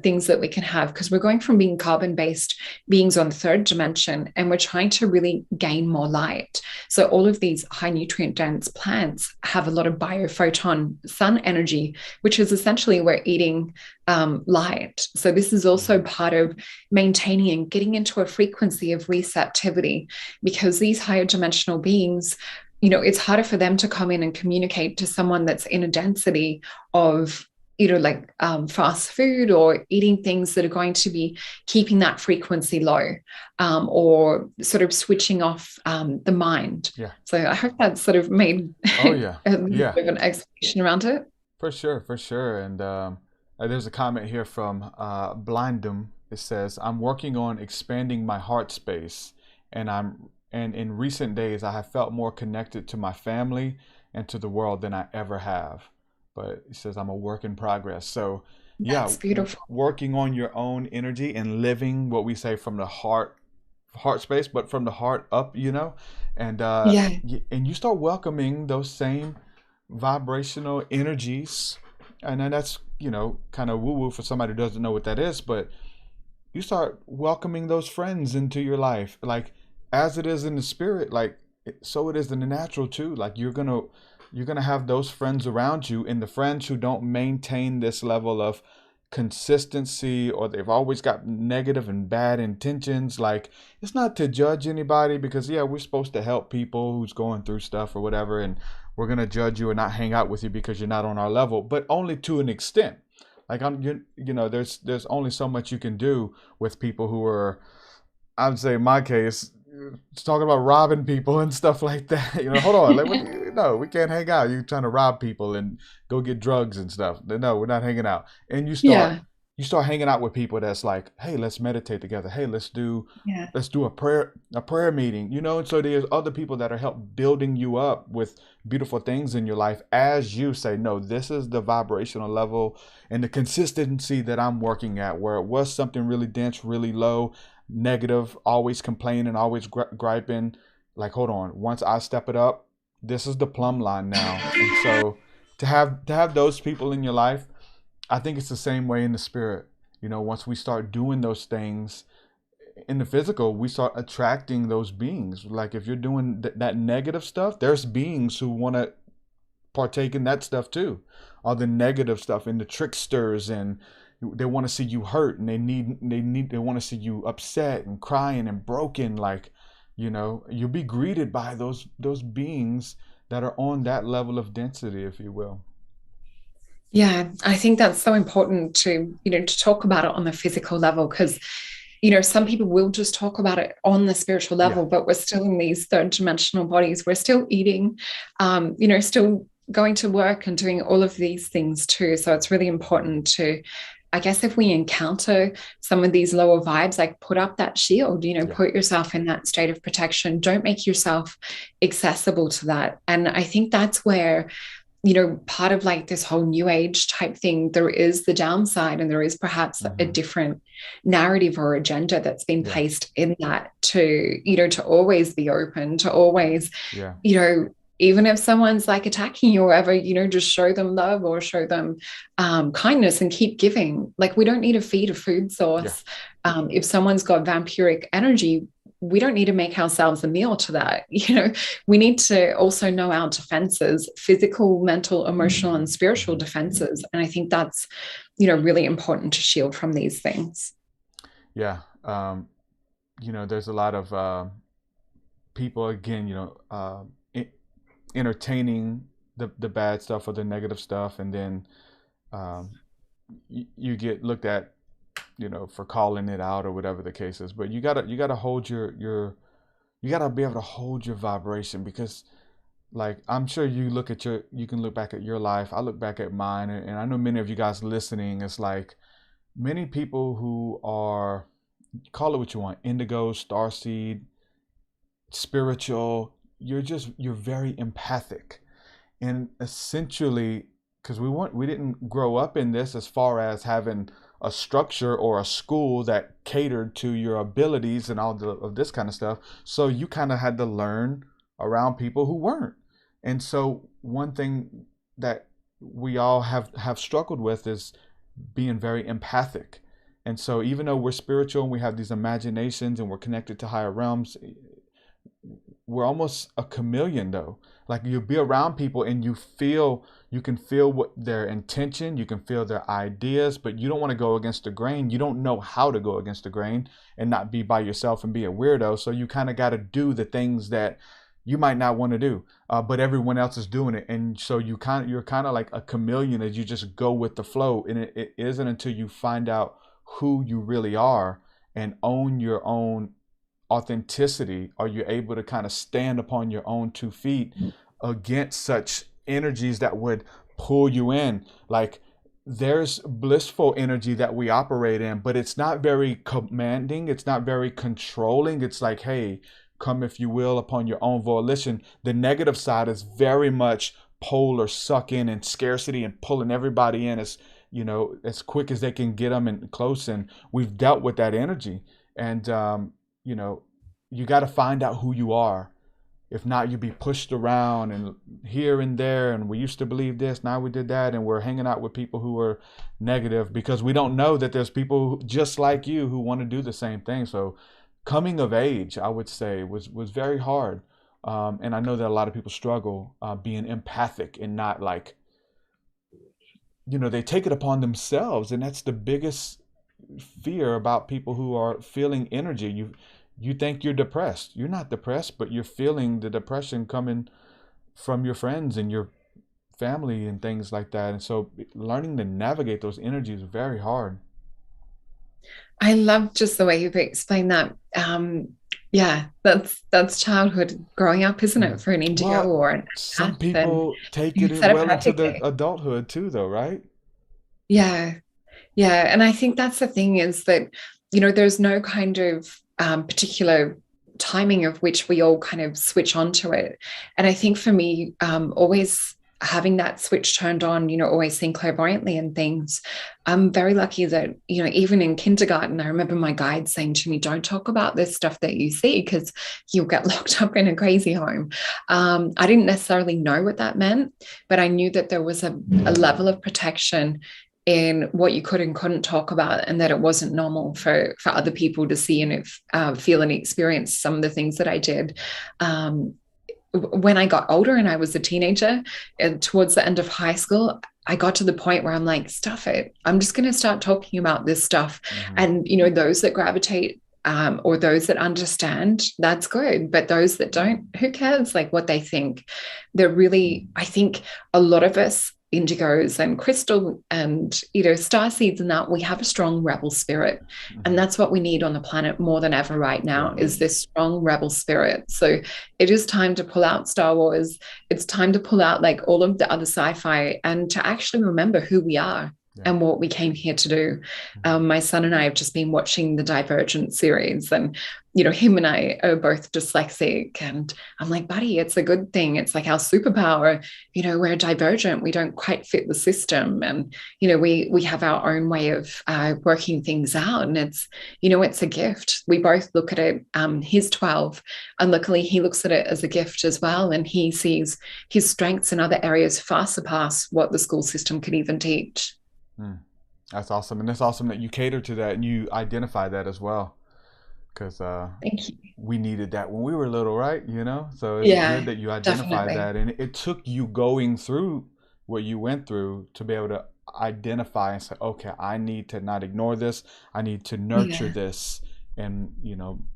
things that we can have, because we're going from being carbon-based beings on the 3rd dimension, and we're trying to really gain more light. So all of these high nutrient dense plants have a lot of biophoton sun energy, which is essentially we're eating light. So this is also part of maintaining and getting into a frequency of receptivity, because these higher dimensional beings, it's harder for them to come in and communicate to someone that's in a density of like fast food or eating things that are going to be keeping that frequency low, or sort of switching off the mind. Yeah. So I hope that sort of made a bit of an explanation around it. For sure. And there's a comment here from Blindum. It says, I'm working on expanding my heart space, and in recent days I have felt more connected to my family and to the world than I ever have. But he says, I'm a work in progress. So That's beautiful. Working on your own energy and living what we say from the heart space, but from the heart up, and and you start welcoming those same vibrational energies. And then that's, kind of woo-woo for somebody who doesn't know what that is, but you start welcoming those friends into your life, like as it is in the spirit, like so it is in the natural too. Like you're gonna have those friends around you, and the friends who don't maintain this level of consistency, or they've always got negative and bad intentions. Like, it's not to judge anybody, because we're supposed to help people who's going through stuff or whatever, and we're gonna judge you and not hang out with you because you're not on our level, but only to an extent. Like there's only so much you can do with people who are, I would say in my case, talking about robbing people and stuff like that. Hold on, no, we can't hang out. You're trying to rob people and go get drugs and stuff. No, we're not hanging out. And you start hanging out with people that's like, hey, let's meditate together. Hey, let's do a prayer meeting. And so there's other people that are help building you up with beautiful things in your life as you say, no, this is the vibrational level and the consistency that I'm working at, where it was something really dense, really low, negative, always complaining, always griping. Like, hold on, once I step it up, this is the plumb line now. And so to have those people in your life, I think it's the same way in the spirit. Once we start doing those things in the physical, we start attracting those beings. Like if you're doing that negative stuff, there's beings who want to partake in that stuff too, all the negative stuff, and the tricksters, and they want to see you hurt, and they want to see you upset and crying and broken. Like, you'll be greeted by those beings that are on that level of density, if you will. Yeah, I think that's so important to talk about it on the physical level, because some people will just talk about it on the spiritual level, but we're still in these 3rd dimensional bodies. We're still eating, still going to work and doing all of these things too. So it's really important to, I guess, if we encounter some of these lower vibes, like put up that shield, put yourself in that state of protection. Don't make yourself accessible to that. And I think that's where, part of like this whole new age type thing, there is the downside, and there is perhaps a different narrative or agenda that's been placed in that to, to always be open, to always, even if someone's like attacking you or whatever, just show them love or show them kindness and keep giving. Like, we don't need to feed a food source. If someone's got vampiric energy, we don't need to make ourselves a meal to that. We need to also know our defenses, physical, mental, emotional, and spiritual defenses. And I think that's, really important to shield from these things. Yeah. There's a lot of people, again, entertaining the bad stuff or the negative stuff. And then you get looked at, for calling it out or whatever the case is. But you gotta hold you gotta be able to hold your vibration, because like, I'm sure you can look back at your life. I look back at mine, and I know many of you guys listening, it's like many people who are, call it what you want, indigo, starseed, spiritual, you're very empathic. And essentially, because we didn't grow up in this as far as having a structure or a school that catered to your abilities and all of this kind of stuff. So you kind of had to learn around people who weren't. And so one thing that we all have struggled with is being very empathic. And so even though we're spiritual and we have these imaginations and we're connected to higher realms, we're almost a chameleon though. Like, you'll be around people and you can feel what their intention, you can feel their ideas, but you don't want to go against the grain. You don't know how to go against the grain and not be by yourself and be a weirdo. So you kind of got to do the things that you might not want to do, but everyone else is doing it. And so you're kind of like a chameleon as you just go with the flow. And it isn't until you find out who you really are and own your own authenticity are you able to kind of stand upon your own 2 feet against such energies that would pull you in. Like, there's blissful energy that we operate in, but it's not very commanding. It's not very controlling. It's like, hey, come if you will upon your own volition. The negative side is very much pull or suck in and scarcity and pulling everybody in as quick as they can get them and close. And we've dealt with that energy. And you got to find out who you are. If not, you'll be pushed around and here and there. And we used to believe this, now we did that. And we're hanging out with people who are negative because we don't know that there's people just like you who want to do the same thing. So coming of age, I would say, was very hard. And I know that a lot of people struggle being empathic and not like, they take it upon themselves. And that's the biggest fear about people who are feeling energy. You think you're depressed. You're not depressed, but you're feeling the depression coming from your friends and your family and things like that. And so learning to navigate those energies is very hard. I love just the way you've explained that. Yeah, that's childhood growing up, isn't it, for an indigo or an some people take it well into the adulthood too, though, right? Yeah. And I think that's the thing is that, there's no kind of particular timing of which we all kind of switch onto it. And I think for me, always having that switch turned on, always seeing clairvoyantly and things. I'm very lucky that, even in kindergarten, I remember my guide saying to me, don't talk about this stuff that you see because you'll get locked up in a crazy home. I didn't necessarily know what that meant, but I knew that there was a level of protection in what you could and couldn't talk about, and that it wasn't normal for other people to see and feel and experience some of the things that I did. When I got older and I was a teenager, and towards the end of high school, I got to the point where I'm like, stuff it. I'm just going to start talking about this stuff. And, those that gravitate or those that understand, that's good. But those that don't, who cares like what they think? They're really, I think a lot of us indigos and crystal and starseeds and that, we have a strong rebel spirit, and that's what we need on the planet more than ever right now, is this strong rebel spirit. So it is time to pull out Star Wars. It's time to pull out like all of the other sci-fi and to actually remember who we are and what we came here to do. My son and I have just been watching the Divergent series, and him and I are both dyslexic, and I'm like, buddy, it's a good thing. It's like our superpower. We're divergent. We don't quite fit the system, and we have our own way of working things out, and it's a gift. We both look at it. He's 12, and luckily he looks at it as a gift as well, and he sees his strengths in other areas far surpass what the school system could even teach. That's awesome. And it's awesome that you cater to that and you identify that as well. because Thank you. we needed that when we were little, right? So it's Yeah, good that you identified definitely. that, and it took you going through what you went through to be able to identify and say, okay, I need to not ignore this. I need to nurture Yeah. this, and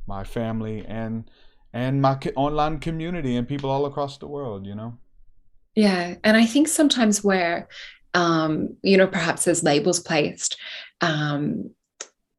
my family and my online community and people all across the world. Yeah. And I think sometimes where, perhaps there's labels placed, um,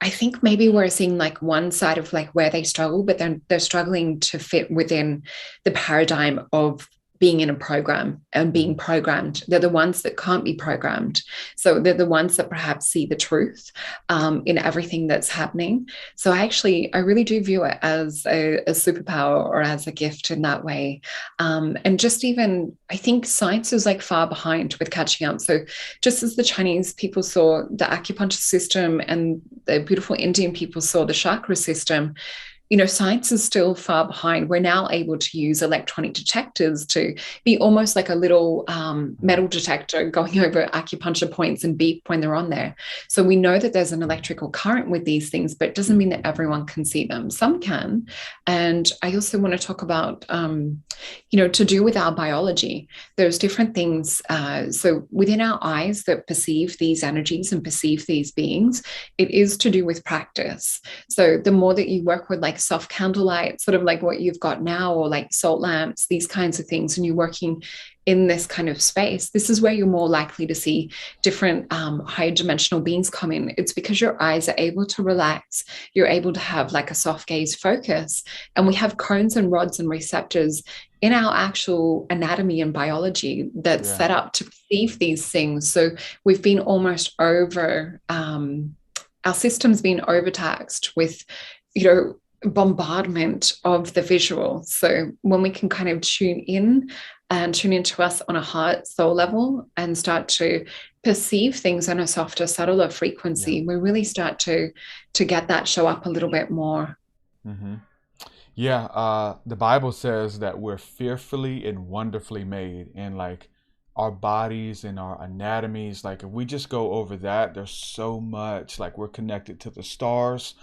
I think maybe we're seeing like one side of like where they struggle, but then they're struggling to fit within the paradigm of being in a program and being programmed. They're the ones that can't be programmed. So they're the ones that perhaps see the truth in everything that's happening. So I really do view it as a superpower or as a gift in that way. And just even, I think science is like far behind with catching up. So just as the Chinese people saw the acupuncture system and the beautiful Indian people saw the chakra system, science is still far behind. We're now able to use electronic detectors to be almost like a little metal detector going over acupuncture points and beep when they're on there. So we know that there's an electrical current with these things, but it doesn't mean that everyone can see them. Some can. And I also want to talk about, to do with our biology. There's different things. So within our eyes that perceive these energies and perceive these beings, it is to do with practice. So the more that you work with like soft candlelight, sort of like what you've got now, or like salt lamps, these kinds of things, and you're working in this kind of space, this is where you're more likely to see different higher dimensional beings come in. It's because your eyes are able to relax. You're able to have like a soft gaze focus. And we have cones and rods and receptors in our actual anatomy and biology that's set up to perceive these things. So we've been almost over, our system's been overtaxed with, bombardment of the visual. So when we can kind of tune in and tune into us on a heart soul level and start to perceive things on a softer, subtler frequency, we really start to get that show up a little bit more. Mm-hmm. Yeah, the Bible says that we're fearfully and wonderfully made, and like our bodies and our anatomies, like if we just go over that, there's so much, like we're connected to the stars,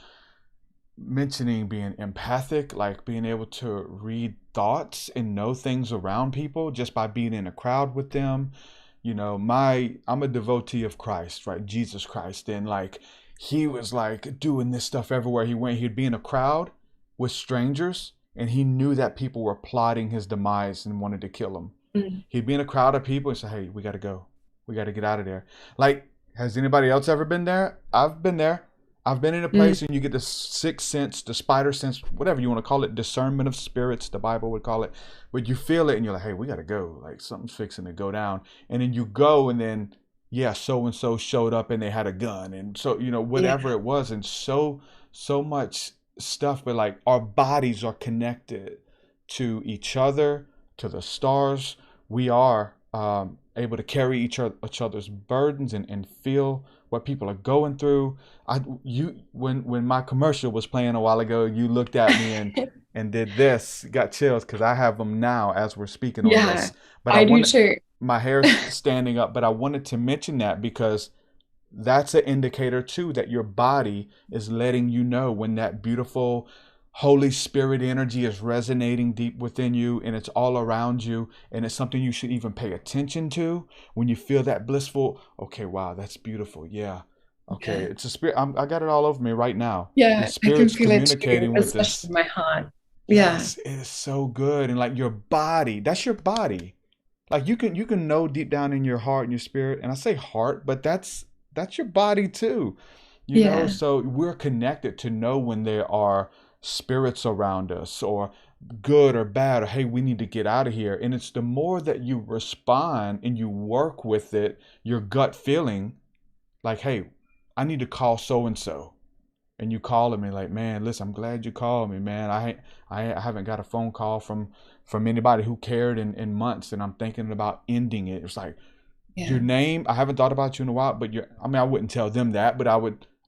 mentioning being empathic, like being able to read thoughts and know things around people just by being in a crowd with them. I'm a devotee of Christ, right? Jesus Christ. And like, he was like doing this stuff everywhere he went. He'd be in a crowd with strangers and he knew that people were plotting his demise and wanted to kill him. He'd be in a crowd of people and say, hey, we got to go. We got to get out of there. Like, has anybody else ever been there? I've been there. I've been in a place and you get the sixth sense, the spider sense, whatever you want to call it, discernment of spirits, the Bible would call it. But you feel it and you're like, hey, we got to go. Like something's fixing to go down. And then you go and then, so-and-so showed up and they had a gun. And so, whatever it was. And so much stuff. But like our bodies are connected to each other, to the stars. We are able to carry each other's burdens and feel what people are going through. When my commercial was playing a while ago, you looked at me and did this, got chills because I have them now as we're speaking on this. But I do too. My hair's standing up, but I wanted to mention that because that's an indicator too that your body is letting you know when that beautiful Holy Spirit energy is resonating deep within you and it's all around you, and it's something you should even pay attention to when you feel that blissful, okay, wow, that's beautiful. Yeah. Okay. It's a spirit. I got it all over me right now. Yeah. The spirit's communicating with especially this. in my heart. Yes, it is so good. And like your body, that's your body. Like you can know deep down in your heart and your spirit. And I say heart, but that's your body too. You know, so we're connected to know when there are spirits around us or good or bad, or hey, we need to get out of here. And it's the more that you respond and you work with it, your gut feeling like, hey, I need to call so and so, and you call them and like, man, listen, I'm glad you called me, man. I haven't got a phone call from anybody who cared in months, and I'm thinking about ending it. It's like your name, I haven't thought about you in a while, but I wouldn't tell them that, but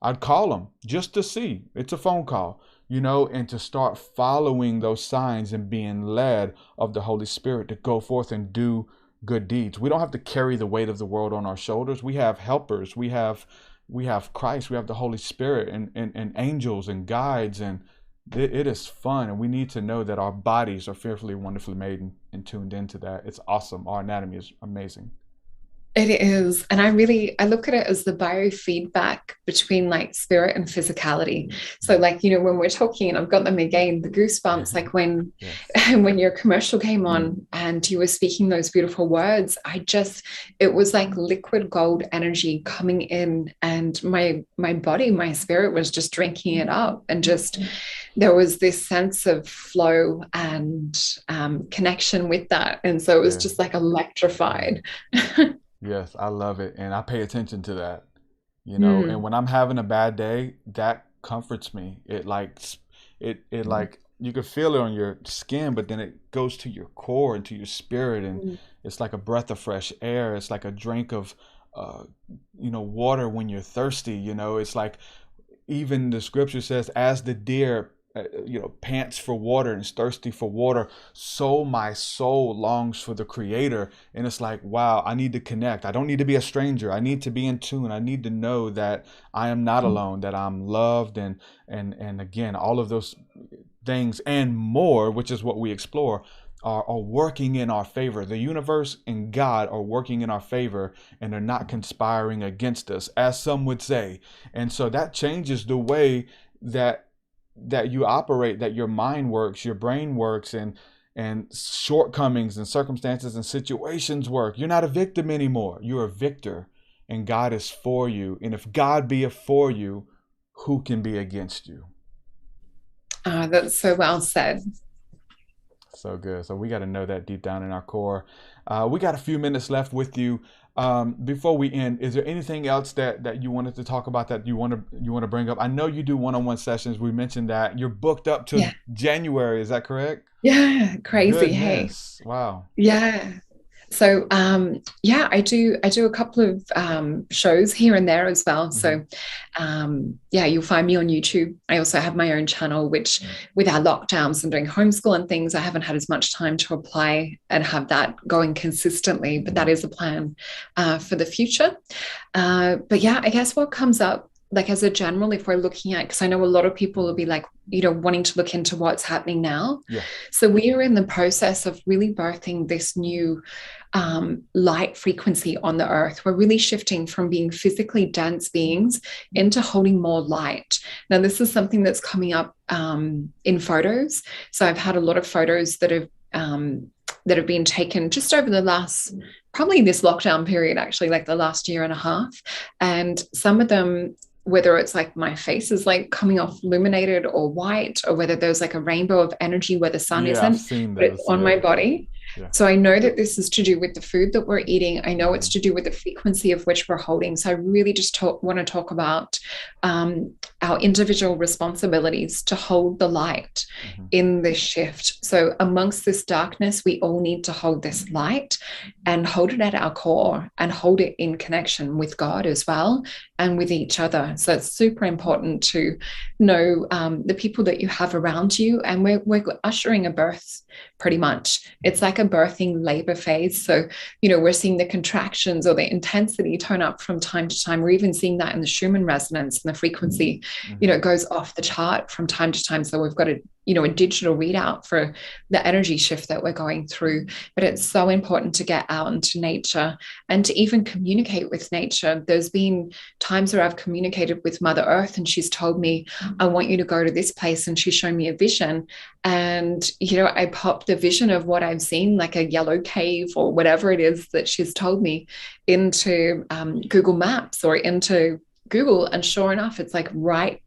I'd call them just to see. It's a phone call, and to start following those signs and being led of the Holy Spirit to go forth and do good deeds. We don't have to carry the weight of the world on our shoulders. We have helpers. We have Christ. We have the Holy Spirit and angels and guides and it is fun, and we need to know that our bodies are fearfully, wonderfully made and tuned into that. It's awesome. Our anatomy is amazing. It is. And I look at it as the biofeedback between like spirit and physicality. So like, when we're talking, and I've got them again, the goosebumps, like when, yes. when your commercial came on and you were speaking those beautiful words, it was like liquid gold energy coming in, and my body, my spirit was just drinking it up, and just, there was this sense of flow and connection with that. And so it was just like electrified. Yes, I love it. And I pay attention to that, and when I'm having a bad day, that comforts me. It like, you can feel it on your skin, but then it goes to your core and to your spirit. And it's like a breath of fresh air. It's like a drink of, water when you're thirsty. It's like, even the scripture says, as the deer pants for water and is thirsty for water, so my soul longs for the Creator. And it's like, wow, I need to connect. I don't need to be a stranger. I need to be in tune. I need to know that I am not alone, that I'm loved, and again, all of those things and more, which is what we explore, are working in our favor. The universe and God are working in our favor, and they're not conspiring against us, as some would say. And so that changes the way that you operate, that your mind works, your brain works, and shortcomings and circumstances and situations work. You're not a victim anymore. You're a victor, and God is for you. And if God be for you, who can be against you? That's so well said. So good. So we got to know that deep down in our core. We got a few minutes left with you. Before we end, is there anything else that you wanted to talk about, that you want to bring up? I know you do one-on-one sessions. We mentioned that you're booked up to January. Is that correct? Yeah, crazy. Goodness. Hey, wow. Yeah. So I do a couple of shows here and there as well. So you'll find me on YouTube. I also have my own channel, which with our lockdowns and doing homeschool and things, I haven't had as much time to apply and have that going consistently, but that is a plan for the future. But yeah, I guess what comes up, like as a general, if we're looking at, because I know a lot of people will be like, wanting to look into what's happening now. Yeah. So we are in the process of really birthing this new light frequency on the earth. We're really shifting from being physically dense beings into holding more light. Now, this is something that's coming up in photos. So I've had a lot of photos that have been taken just over the last, probably this lockdown period, actually, like the last year and a half. And some of them, whether it's like my face is like coming off illuminated or white, or whether there's like a rainbow of energy where the sun isn't, but it's on my body. Yeah. So I know that this is to do with the food that we're eating. I know it's to do with the frequency of which we're holding. So I really just want to talk about our individual responsibilities to hold the light in this shift. So amongst this darkness, we all need to hold this light and hold it at our core, and hold it in connection with God as well, and with each other. So it's super important to know the people that you have around you. And we're ushering a birth, pretty much. It's like a birthing labor phase. So, we're seeing the contractions or the intensity tone up from time to time. We're even seeing that in the Schumann resonance, and the frequency, it goes off the chart from time to time. So we've got a digital readout for the energy shift that we're going through. But it's so important to get out into nature and to even communicate with nature. There's been times where I've communicated with Mother Earth, and she's told me, I want you to go to this place, and she's shown me a vision. And, I popped the vision of what I've seen, like a yellow cave or whatever it is that she's told me, into Google Maps or into Google. And sure enough, it's like right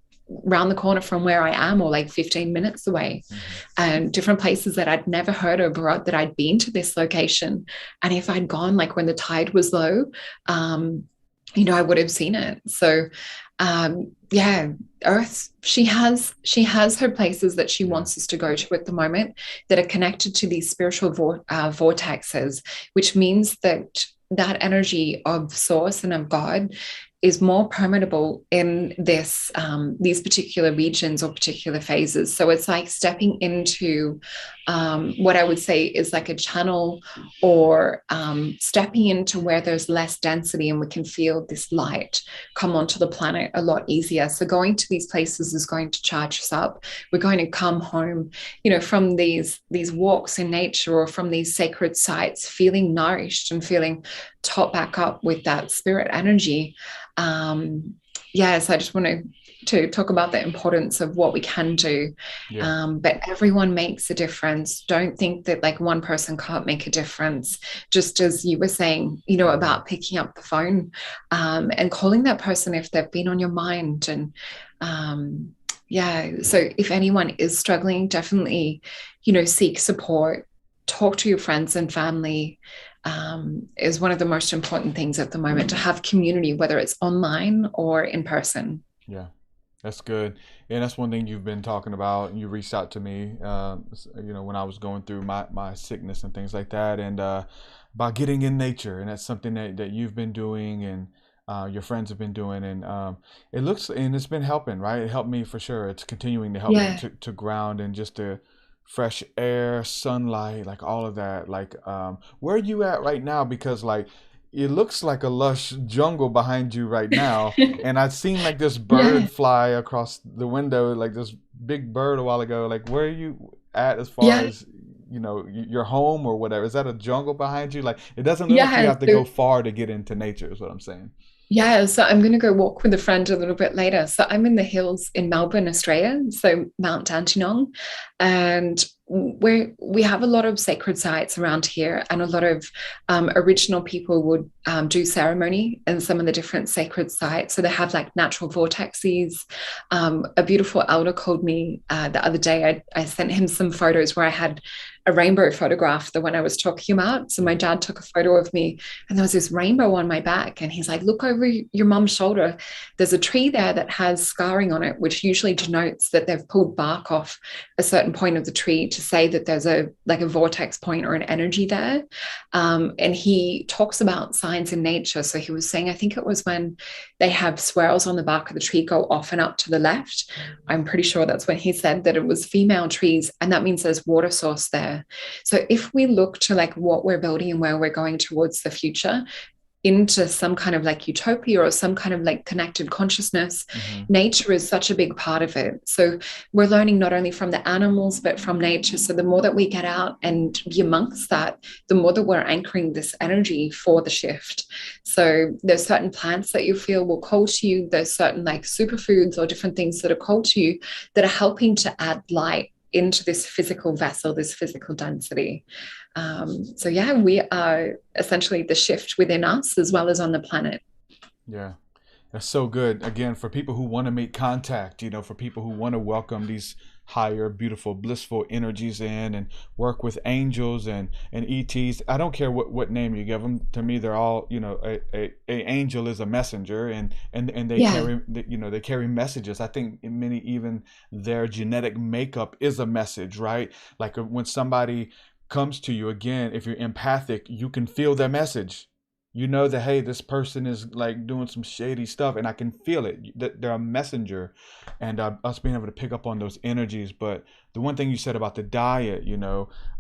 around the corner from where I am, or like 15 minutes away, and different places that I'd never heard of, or that I'd been to this location. And if I'd gone like when the tide was low, I would have seen it. So Earth, she has her places that she wants us to go to at the moment, that are connected to these spiritual vortexes, which means that energy of source and of God is more permeable in these particular regions or particular phases. So it's like stepping into what I would say is like a channel, or stepping into where there's less density and we can feel this light come onto the planet a lot easier. So going to these places is going to charge us up. We're going to come home, from these walks in nature or from these sacred sites, feeling nourished and feeling topped back up with that spirit energy. So I just wanted to talk about the importance of what we can do. But everyone makes a difference. Don't think that like one person can't make a difference. Just as you were saying, about picking up the phone and calling that person if they've been on your mind. And so if anyone is struggling, definitely, seek support, talk to your friends and family. Is one of the most important things at the moment, to have community, whether it's online or in person. Yeah, that's good. And that's one thing you've been talking about. You reached out to me, when I was going through my sickness and things like that, and about getting in nature. And that's something that you've been doing, and your friends have been doing. And it's been helping, right? It helped me for sure. It's continuing to help me to ground, and just to fresh air, sunlight, like all of that. Like, where are you at right now? Because like, it looks like a lush jungle behind you right now. And I'd seen like this bird fly across the window, like this big bird a while ago. Like, where are you at as far as, your home or whatever? Is that a jungle behind you? Like, it doesn't look like you have to go far to get into nature, is what I'm saying. Yeah, so I'm going to go walk with a friend a little bit later. So I'm in the hills in Melbourne, Australia, so Mount Dandenong, and we have a lot of sacred sites around here, and a lot of original people would do ceremony in some of the different sacred sites. So they have like natural vortexes. A beautiful elder called me the other day. I sent him some photos where I had a rainbow photograph, the one I was talking about. So my dad took a photo of me, and there was this rainbow on my back, and he's like, look over your mom's shoulder. There's a tree there that has scarring on it, which usually denotes that they've pulled bark off a certain point of the tree to say that there's a vortex point or an energy there. And he talks about signs in nature. So he was saying, I think it was when they have swirls on the bark of the tree go off and up to the left. I'm pretty sure that's when he said that it was female trees, and that means there's water source there. So if we look to like what we're building and where we're going towards the future, into some kind of like utopia or some kind of like connected consciousness, nature is such a big part of it. So we're learning not only from the animals, but from nature. So the more that we get out and be amongst that, the more that we're anchoring this energy for the shift. So there's certain plants that you feel will call to you. There's certain like superfoods or different things that are called to you that are helping to add light into this physical vessel, this physical density. We are essentially the shift within us as well as on the planet. Yeah, that's so good. Again, for people who want to make contact, for people who want to welcome these higher, beautiful, blissful energies in, and work with angels and ETs. I don't care what name you give them. To me, they're all, a angel is a messenger, and they carry, they carry messages. I think in many, even their genetic makeup is a message, right? Like when somebody comes to you, again, if you're empathic, you can feel their message. You know that, hey, this person is like doing some shady stuff, and I can feel it. They're a messenger, and us being able to pick up on those energies. But the one thing you said about the diet,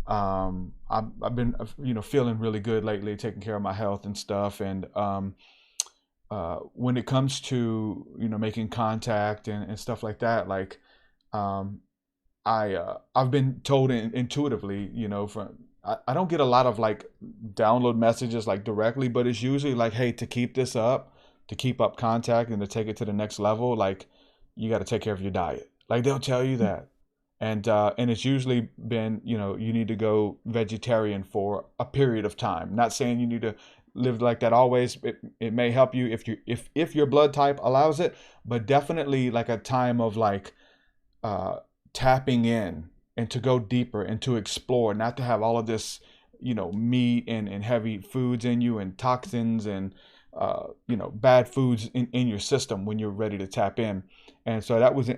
I've been, feeling really good lately, taking care of my health and stuff. And when it comes to, making contact and stuff like that, like I've been told intuitively, I don't get a lot of like download messages like directly, but it's usually like, hey, to keep this up, to keep up contact and to take it to the next level, like you got to take care of your diet. Like they'll tell you that. And it's usually been, you need to go vegetarian for a period of time. Not saying you need to live like that always. It may help you if your blood type allows it, but definitely like a time of like tapping in, and to go deeper and to explore, not to have all of this, meat and heavy foods in you, and toxins and, bad foods in your system when you're ready to tap in. And so that was,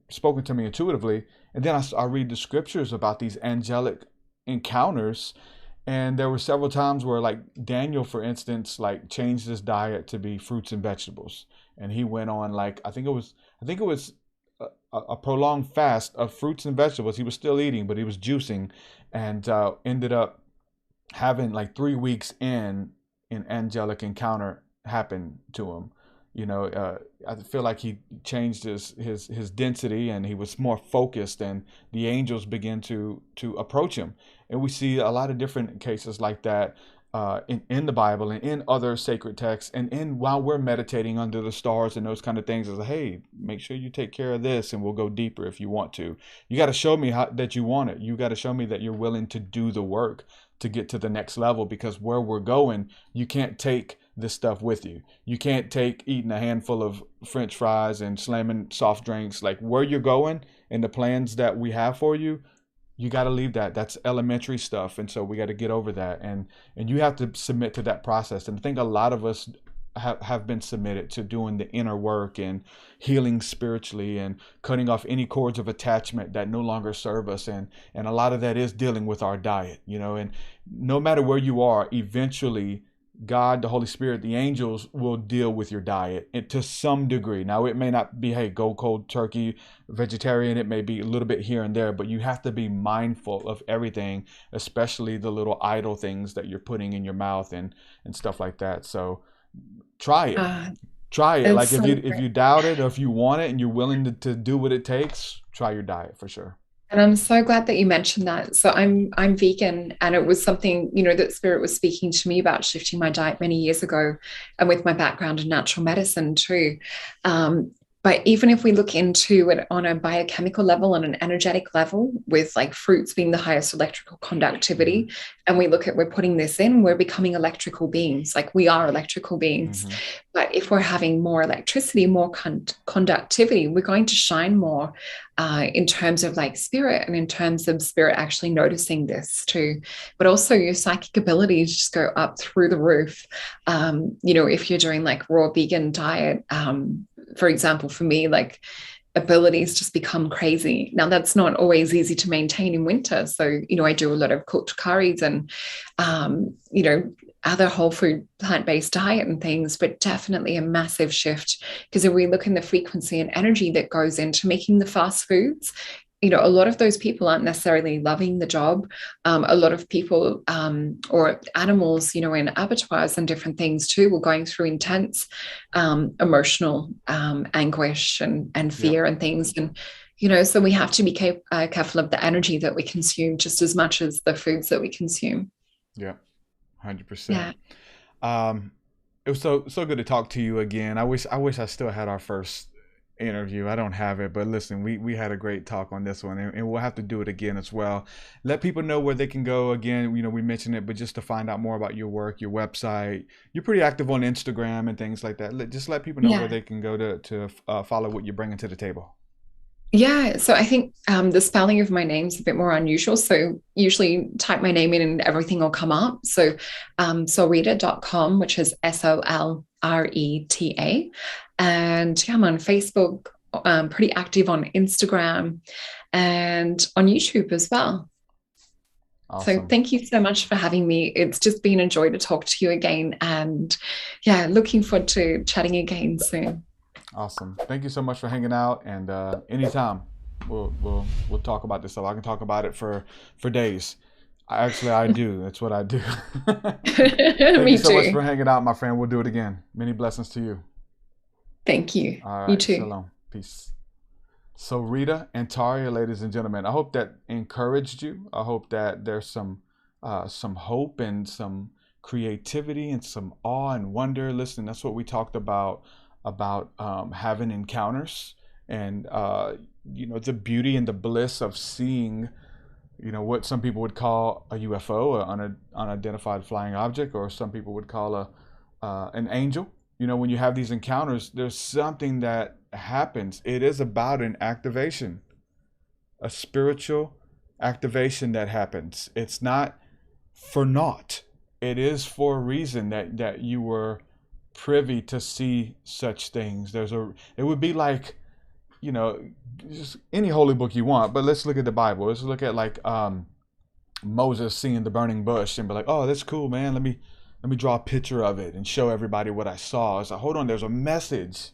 spoken to me intuitively. And then I read the scriptures about these angelic encounters, And there were several times where, like Daniel, for instance, like changed his diet to be fruits and vegetables. And he went on, like, I think it was a prolonged fast of fruits and vegetables. He was still eating, but he was juicing, and ended up having like 3 weeks in an angelic encounter happen to him. I feel like he changed his density, and he was more focused, and the angels began to approach him. And we see a lot of different cases like that in the Bible and in other sacred texts, and while we're meditating under the stars and those kind of things. Is like, hey, make sure you take care of this, and we'll go deeper if you want to. You got to show me that you want it. You got to show me that you're willing to do the work to get to the next level, because where we're going, you can't take this stuff with you. You can't take eating a handful of French fries and slamming soft drinks. Like, where you're going and the plans that we have for you, you got to leave that. That's elementary stuff. And so we got to get over that. And you have to submit to that process. And I think a lot of us have been submitted to doing the inner work and healing spiritually and cutting off any cords of attachment that no longer serve us. And a lot of that is dealing with our diet, and no matter where you are, eventually God, the Holy Spirit, the angels will deal with your diet to some degree. Now, it may not be, hey, go cold turkey, vegetarian. It may be a little bit here and there, but you have to be mindful of everything, especially the little idle things that you're putting in your mouth and stuff like that. So try it. Try it. Like, if you doubt it, or if you want it and you're willing to do what it takes, try your diet for sure. And I'm so glad that you mentioned that. So I'm vegan, and it was something, that Spirit was speaking to me about, shifting my diet many years ago, and with my background in natural medicine too. But even if we look into it on a biochemical level, on an energetic level, with like fruits being the highest electrical conductivity, and we look at, we're putting this in, we're becoming electrical beings. Like, we are electrical beings. Mm-hmm. But if we're having more electricity, more conductivity, we're going to shine more in terms of like spirit, and in terms of spirit actually noticing this too. But also your psychic abilities just go up through the roof. If you're doing like raw vegan diet, for example, for me, like, abilities just become crazy. Now, that's not always easy to maintain in winter. So, I do a lot of cooked curries and, other whole food plant-based diet and things, but definitely a massive shift, because if we look in the frequency and energy that goes into making the fast foods, a lot of those people aren't necessarily loving the job. A lot of people or animals, in abattoirs and different things too, were going through intense emotional anguish and fear and things. And, so we have to be careful of the energy that we consume just as much as the foods that we consume. Yeah, 100%. Yeah. It was so good to talk to you again. I wish I still had our first interview. I don't have it, but listen, we had a great talk on this one, and we'll have to do it again as well. Let people know where they can go. Again, we mentioned it, but just to find out more about your work, your website. You're pretty active on Instagram and things like that. Just let people know where they can go to follow what you're bringing to the table. Yeah, so I think the spelling of my name is a bit more unusual. So usually type my name in and everything will come up. So solreta.com, which is SOLRETA. And I'm on Facebook, pretty active on Instagram and on YouTube as well. Awesome. So thank you so much for having me. It's just been a joy to talk to you again. And looking forward to chatting again soon. Awesome. Thank you so much for hanging out, and anytime we'll talk about this stuff. I can talk about it for days. I do. That's what I do. Thank you so much for hanging out, my friend. We'll do it again. Many blessings to you. Thank you. All right. You too. Shalom. Peace. So Rita Antaria, ladies and gentlemen, I hope that encouraged you. I hope that there's some hope and some creativity and some awe and wonder. Listen, that's what we talked about having encounters, and the beauty and the bliss of seeing what some people would call a UFO, an unidentified flying object, or some people would call an angel. When you have these encounters, there's something that happens. It is about an activation, a spiritual activation that happens. It's not for naught. It is for a reason that you were privy to see such things. It would be like, just any holy book you want, but let's look at the Bible. Let's look at like Moses seeing the burning bush and be like, oh, that's cool, man. Let me draw a picture of it and show everybody what I saw. It's like, hold on, there's a message.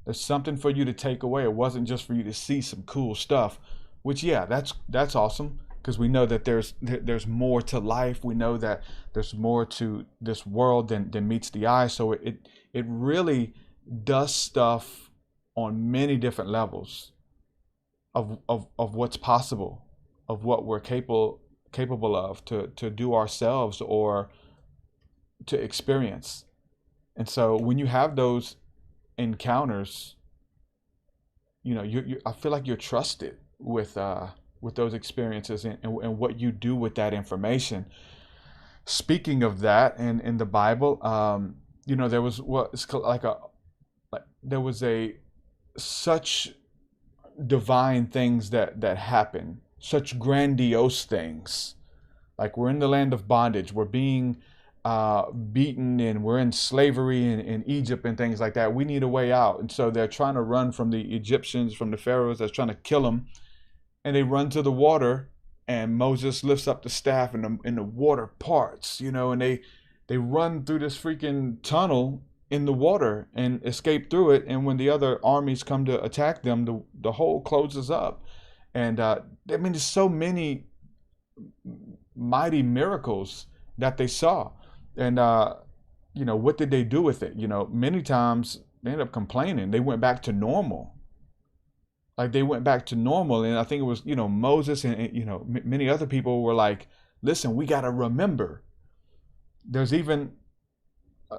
There's something for you to take away. It wasn't just for you to see some cool stuff, which, yeah, that's awesome, because we know that there's more to life. We know that there's more to this world than meets the eye. So it really does stuff on many different levels of what's possible, of what we're capable of to do ourselves or to experience. And so when you have those encounters, you know, I feel like you're trusted with those experiences and what you do with that information. Speaking of that, and in the Bible, you know, there was such divine things that happen, such grandiose things. Like, we're in the land of bondage, we're being beaten, and we're in slavery in Egypt and things like that. We need a way out. And so they're trying to run from the Egyptians, from the pharaohs that's trying to kill them. And they run to the water, and Moses lifts up the staff, and the water parts, you know, and they run through this freaking tunnel in the water and escape through it. And when the other armies come to attack them, the hole closes up. And I mean, there's so many mighty miracles that they saw. And, you know, what did they do with it? You know, many times they ended up complaining. They went back to normal. Like, they went back to normal. And I think it was, you know, Moses and you know, many other people were like, listen, we got to remember. There's even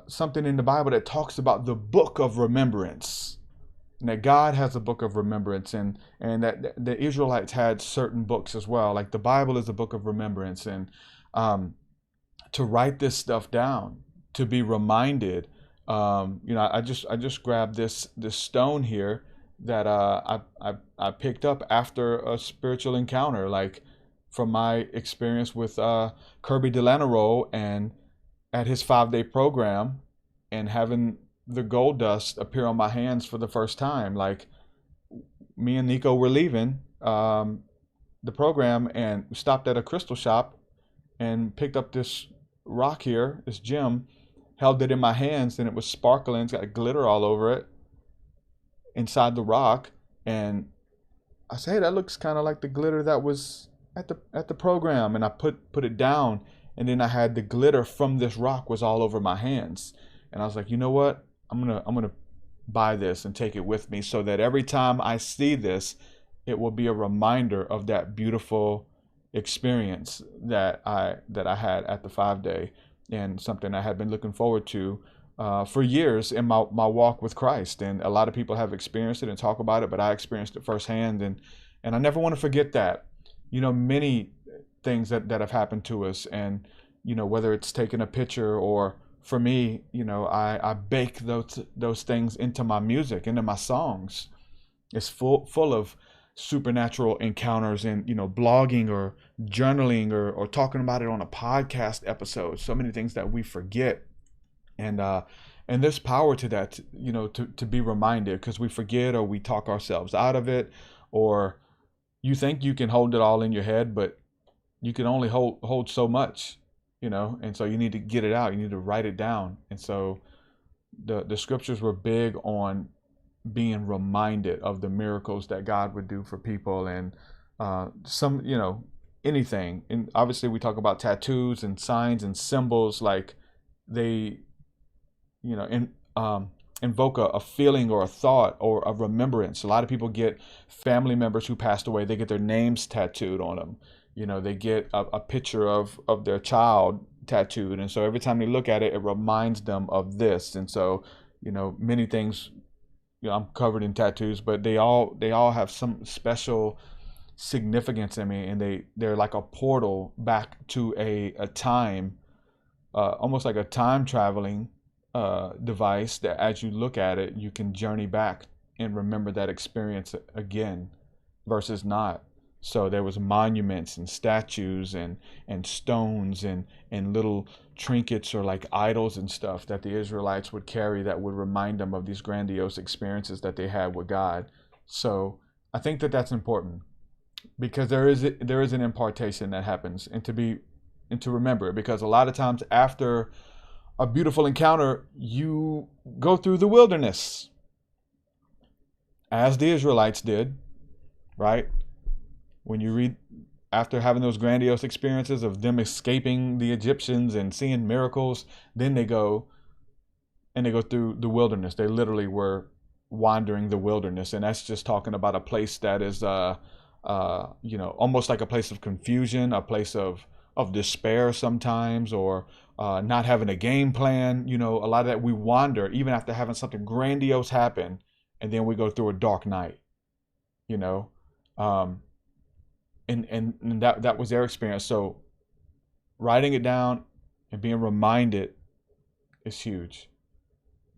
something in the Bible that talks about the book of remembrance. And that God has a book of remembrance, and that the Israelites had certain books as well. Like, the Bible is a book of remembrance. And to write this stuff down, to be reminded. You know, I just grabbed this stone here that I picked up after a spiritual encounter, like from my experience with Kirby Delanero and at his 5-day program, and having the gold dust appear on my hands for the first time. Like, me and Nico were leaving the program, and we stopped at a crystal shop and picked up this rock here, this gem, held it in my hands, and it was sparkling. It's got glitter all over it inside the rock. And I said, hey, that looks kind of like the glitter that was at the program. And I put it down, and then I had the glitter from this rock was all over my hands. And I was like, you know what? I'm gonna buy this and take it with me, so that every time I see this, it will be a reminder of that beautiful experience that I had at the 5-day, and something I had been looking forward to for years in my walk with Christ. And a lot of people have experienced it and talk about it, but I experienced it firsthand, and I never want to forget that. You know, many things that have happened to us, and you know, whether it's taking a picture, or for me, you know, I bake those things into my music, into my songs. It's full of supernatural encounters, and you know, blogging or journaling or talking about it on a podcast episode. So many things that we forget, and there's power to that, you know, to be reminded, because we forget, or we talk ourselves out of it, or you think you can hold it all in your head, but you can only hold so much, you know. And so you need to get it out, you need to write it down. And so the scriptures were big on being reminded of the miracles that God would do for people, and some, you know, anything. And obviously we talk about tattoos and signs and symbols, like they, you know, invoke a feeling or a thought or a remembrance. A lot of people get family members who passed away, they get their names tattooed on them. You know, they get a picture of their child tattooed, and so every time they look at it, it reminds them of this. And so, you know, many things, you know, I'm covered in tattoos, but they all have some special significance in me, and they're like a portal back to a time, almost like a time traveling device, that as you look at it, you can journey back and remember that experience again, versus not. So there was monuments and statues and stones and little trinkets, or like idols and stuff, that the Israelites would carry, that would remind them of these grandiose experiences that they had with God. So I think that that's important. because there is an impartation that happens, and to remember it, because a lot of times after a beautiful encounter, you go through the wilderness, as the Israelites did, right? When you read, after having those grandiose experiences of them escaping the Egyptians and seeing miracles, then they go through the wilderness. They literally were wandering the wilderness, and that's just talking about a place that is almost like a place of confusion, a place of despair sometimes, or not having a game plan. A lot of that, we wander even after having something grandiose happen, and then we go through a dark night, and that was their experience. So writing it down and being reminded is huge,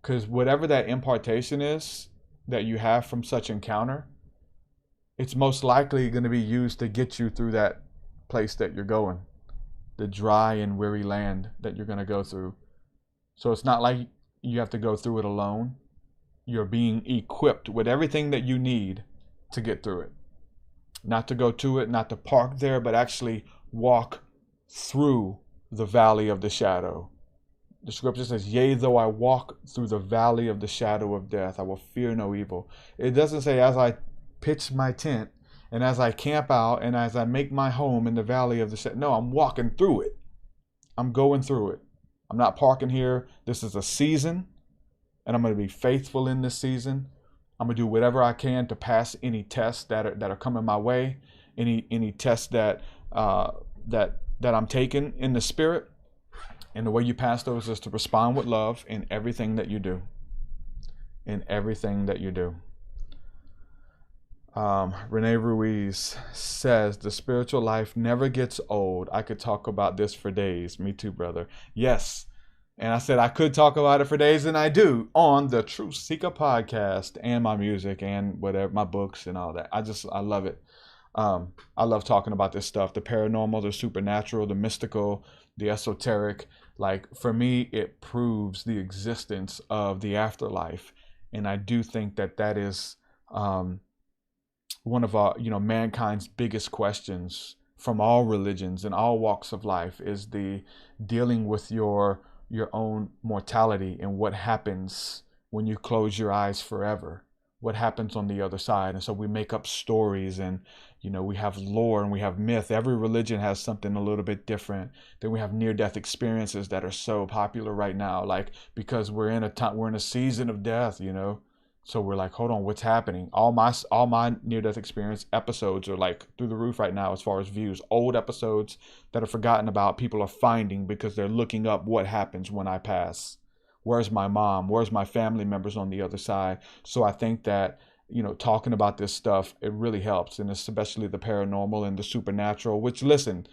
because whatever that impartation is that you have from such encounter, it's most likely going to be used to get you through that place that you're going, the dry and weary land that you're going to go through. So it's not like you have to go through it alone. You're being equipped with everything that you need to get through it. Not to go to it, not to park there, but actually walk through the valley of the shadow. The scripture says, yea, though I walk through the valley of the shadow of death, I will fear no evil. It doesn't say as I pitch my tent and as I camp out and as I make my home in the valley of the shadow. No, I'm walking through it. I'm going through it. I'm not parking here. This is a season, and I'm going to be faithful in this season. I'm going to do whatever I can to pass any tests that are coming my way, any tests that I'm taking in the spirit. And the way you pass those is to respond with love in everything that you do. In everything that you do. Renee Ruiz says, the spiritual life never gets old. I could talk about this for days. Me too, brother. Yes. And I said I could talk about it for days, and I do, on the TruthSeekah podcast and my music and whatever, my books and all that. I love it. I love talking about this stuff, the paranormal, the supernatural, the mystical, the esoteric. Like, for me, it proves the existence of the afterlife. And I do think that is one of our, mankind's biggest questions from all religions and all walks of life, is the dealing with your own mortality and what happens when you close your eyes forever. What happens on the other side. And so we make up stories, and we have lore and we have myth. Every religion has something a little bit different. Then we have near-death experiences that are so popular right now, like, because we're in a season of death, So we're like, hold on, what's happening? All my near-death experience episodes are like through the roof right now as far as views. Old episodes that are forgotten about, people are finding because they're looking up what happens when I pass. Where's my mom? Where's my family members on the other side? So I think that, talking about this stuff, it really helps. And especially the paranormal and the supernatural, which, listen,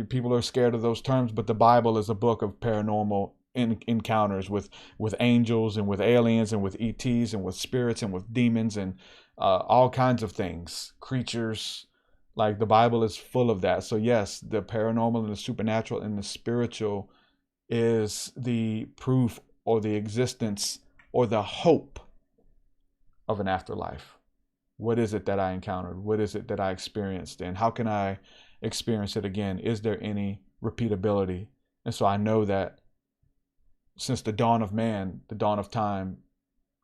people are scared of those terms, but the Bible is a book of paranormal encounters with angels and with aliens and with ETs and with spirits and with demons and all kinds of things, creatures. Like, the Bible is full of that. So yes, the paranormal and the supernatural and the spiritual is the proof or the existence or the hope of an afterlife. What is it that I encountered? What is it that I experienced? And how can I experience it again? Is there any repeatability? And so I know that since the dawn of man, the dawn of time,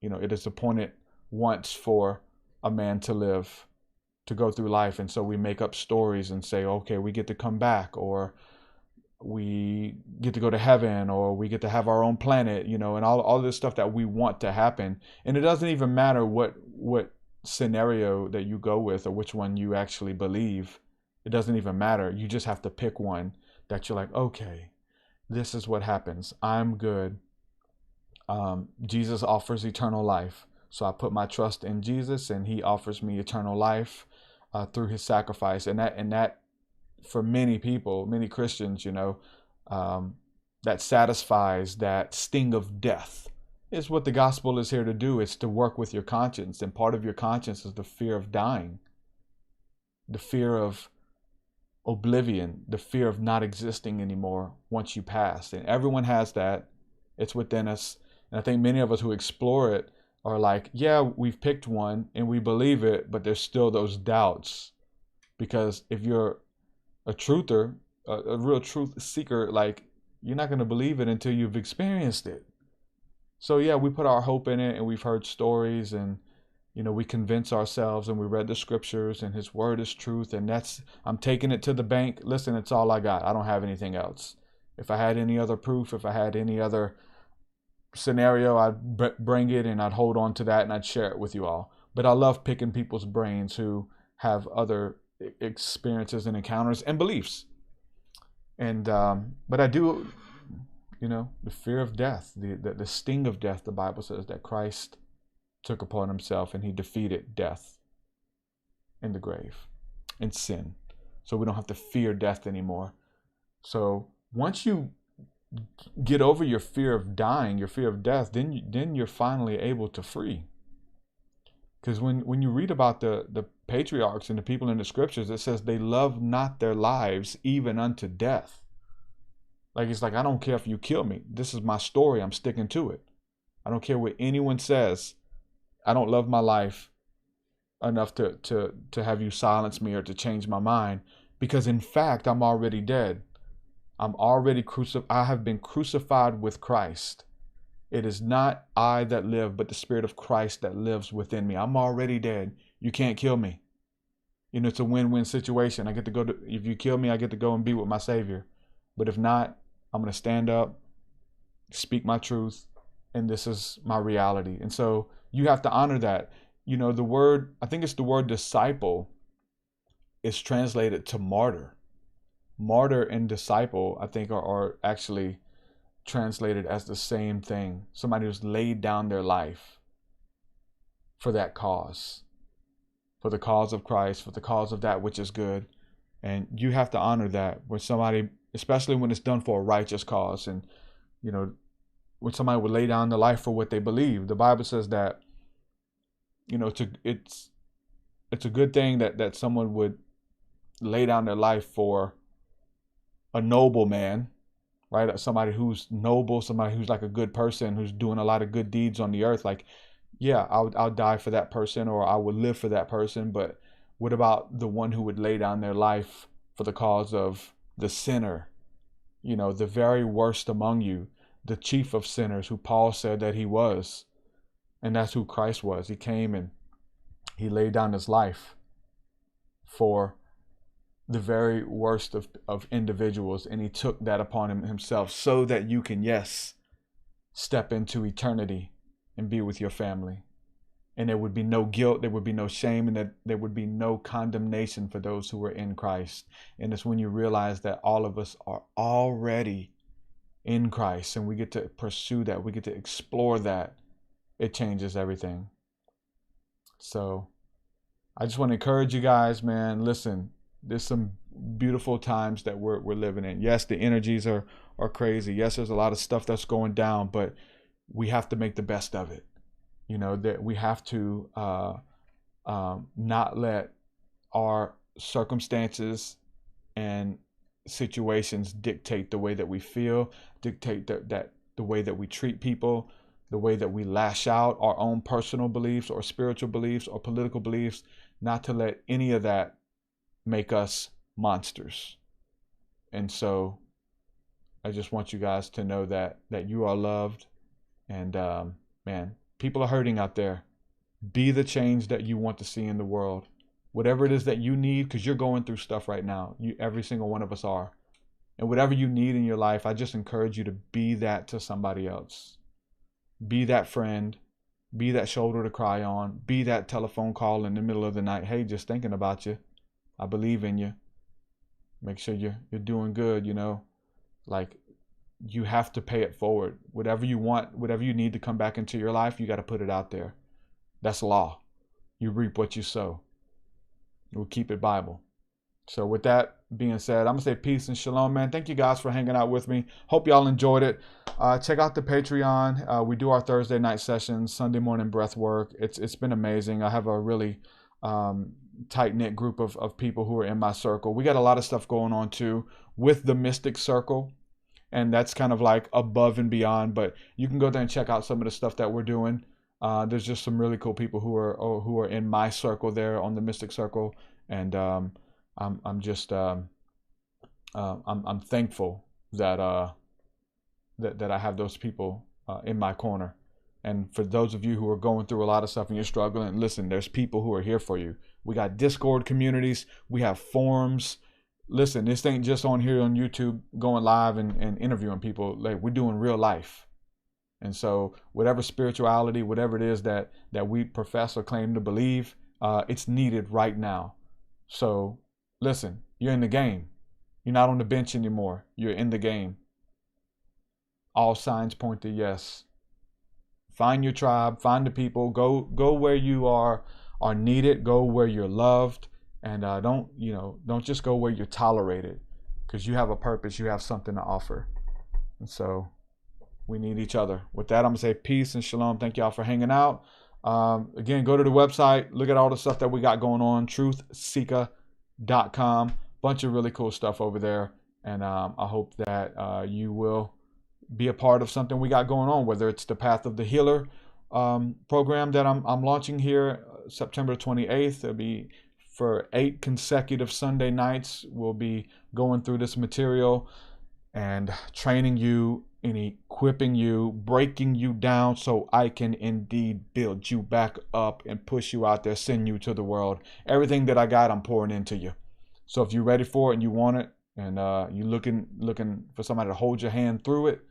it is appointed once for a man to live, to go through life. And so we make up stories and say, okay, we get to come back, or we get to go to heaven, or we get to have our own planet, and all this stuff that we want to happen. And it doesn't even matter what scenario that you go with or which one you actually believe. It doesn't even matter. You just have to pick one that you're like, okay, this is what happens. I'm good. Jesus offers eternal life. So I put my trust in Jesus, and he offers me eternal life through his sacrifice. And that for many people, many Christians, that satisfies that sting of death. Is what the gospel is here to do. It's to work with your conscience. And part of your conscience is the fear of dying, the fear of oblivion, the fear of not existing anymore once you pass. And everyone has that. It's within us. And I think many of us who explore it are like, yeah, we've picked one and we believe it, but there's still those doubts Because if you're a truther, a real truth seeker, like, you're not going to believe it until you've experienced it. So yeah, we put our hope in it, and we've heard stories, and we convince ourselves, and we read the scriptures, and his word is truth, and I'm taking it to the bank. Listen, it's all I got. I don't have anything else. If I had any other proof, if I had any other scenario, I'd bring it, and I'd hold on to that, and I'd share it with you all. But I love picking people's brains who have other experiences and encounters and beliefs. And but I do, the fear of death, the sting of death, the Bible says that Christ took upon himself, and he defeated death in the grave and sin. So we don't have to fear death anymore. So once you get over your fear of dying, your fear of death, then you're finally able to free. Because when you read about the patriarchs and the people in the scriptures, it says they love not their lives even unto death. Like, it's like, I don't care if you kill me. This is my story. I'm sticking to it. I don't care what anyone says. I don't love my life enough to have you silence me or to change my mind, because in fact, I'm already dead. I'm already crucified. I have been crucified with Christ. It is not I that live, but the Spirit of Christ that lives within me. I'm already dead. You can't kill me. It's a win-win situation. I get to go if you kill me, I get to go and be with my Savior. But if not, I'm going to stand up, speak my truth, and this is my reality. And so you have to honor that. The word, I think it's the word disciple, is translated to martyr. Martyr and disciple, I think, are actually translated as the same thing. Somebody who's laid down their life for that cause, for the cause of Christ, for the cause of that which is good. And you have to honor that when somebody, especially when it's done for a righteous cause, and when somebody would lay down their life for what they believe. The Bible says that it's a good thing that someone would lay down their life for a noble man, right? Somebody who's noble, somebody who's like a good person, who's doing a lot of good deeds on the earth. Like, yeah, I'll die for that person, or I would live for that person. But what about the one who would lay down their life for the cause of the sinner, the very worst among you, the chief of sinners, who Paul said that he was? And that's who Christ was. He came and he laid down his life for the very worst of individuals, and he took that upon himself so that you can, yes, step into eternity and be with your family. And there would be no guilt, there would be no shame, and that there would be no condemnation for those who are in Christ. And it's when you realize that all of us are already in Christ, and we get to pursue that, we get to explore that, it changes everything. So I just want to encourage you guys, man. Listen, there's some beautiful times that we're living in. Yes, the energies are crazy. Yes, there's a lot of stuff that's going down, but we have to make the best of it. That we have to not let our circumstances and situations dictate the way that we feel, dictate that the way that we treat people, the way that we lash out our own personal beliefs or spiritual beliefs or political beliefs, not to let any of that make us monsters. And so I just want you guys to know that you are loved, and man, people are hurting out there. Be the change that you want to see in the world. Whatever it is that you need, because you're going through stuff right now. Every single one of us are. And whatever you need in your life, I just encourage you to be that to somebody else. Be that friend. Be that shoulder to cry on. Be that telephone call in the middle of the night. Hey, just thinking about you. I believe in you. Make sure you're doing good, Like, you have to pay it forward. Whatever you want, whatever you need to come back into your life, you got to put it out there. That's law. You reap what you sow. We'll keep it Bible. So with that being said, I'm going to say peace and shalom, man. Thank you guys for hanging out with me. Hope y'all enjoyed it. Check out the Patreon. We do our Thursday night sessions, Sunday morning breath work. It's been amazing. I have a really tight-knit group of people who are in my circle. We got a lot of stuff going on too with the Mystic Circle. And that's kind of like above and beyond, but you can go there and check out some of the stuff that we're doing. There's just some really cool people who are in my circle there on the Mystic Circle. And I'm just I'm thankful that that I have those people in my corner. And for those of you who are going through a lot of stuff and you're struggling, listen, there's people who are here for you. We got Discord communities, we have forums. Listen, this ain't just on here on YouTube going live and interviewing people. Like, we're doing real life. And so whatever spirituality, whatever it is that we profess or claim to believe, it's needed right now. So listen, you're in the game. You're not on the bench anymore. You're in the game. All signs point to yes. Find your tribe, find the people, go where you are needed, go where you're loved, and don't just go where you're tolerated, because you have a purpose, you have something to offer. And so we need each other. With that, I'm gonna say peace and shalom. Thank y'all for hanging out. Again, go to the website, look at all the stuff that we got going on, TruthSeekah.com. Bunch of really cool stuff over there. And I hope that you will be a part of something we got going on, whether it's the Path of the Healer program that I'm launching here September 28th. It'll be for 8 consecutive Sunday nights. We'll be going through this material and training you and equipping you, breaking you down so I can indeed build you back up and push you out there, send you to the world. Everything that I got, I'm pouring into you. So if you're ready for it and you want it, and you're looking for somebody to hold your hand through it,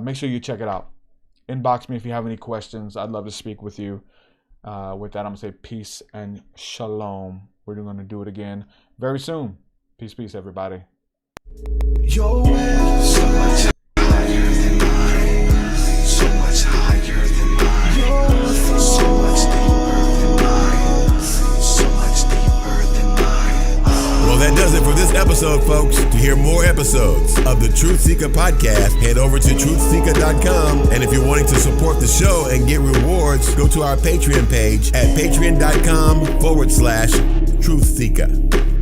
make sure you check it out. Inbox me if you have any questions. I'd love to speak with you. With that, I'm going to say peace and shalom. We're going to do it again very soon. Peace, peace, everybody. Your way is so much higher than mine. So much higher than mine. So much deeper than mine. So much deeper than mine. Well, that does it for this episode, folks. To hear more episodes of the TruthSeekah podcast, head over to TruthSeekah.com. And if you're wanting to support the show and get rewards, go to our Patreon page at patreon.com/TruthSeekah.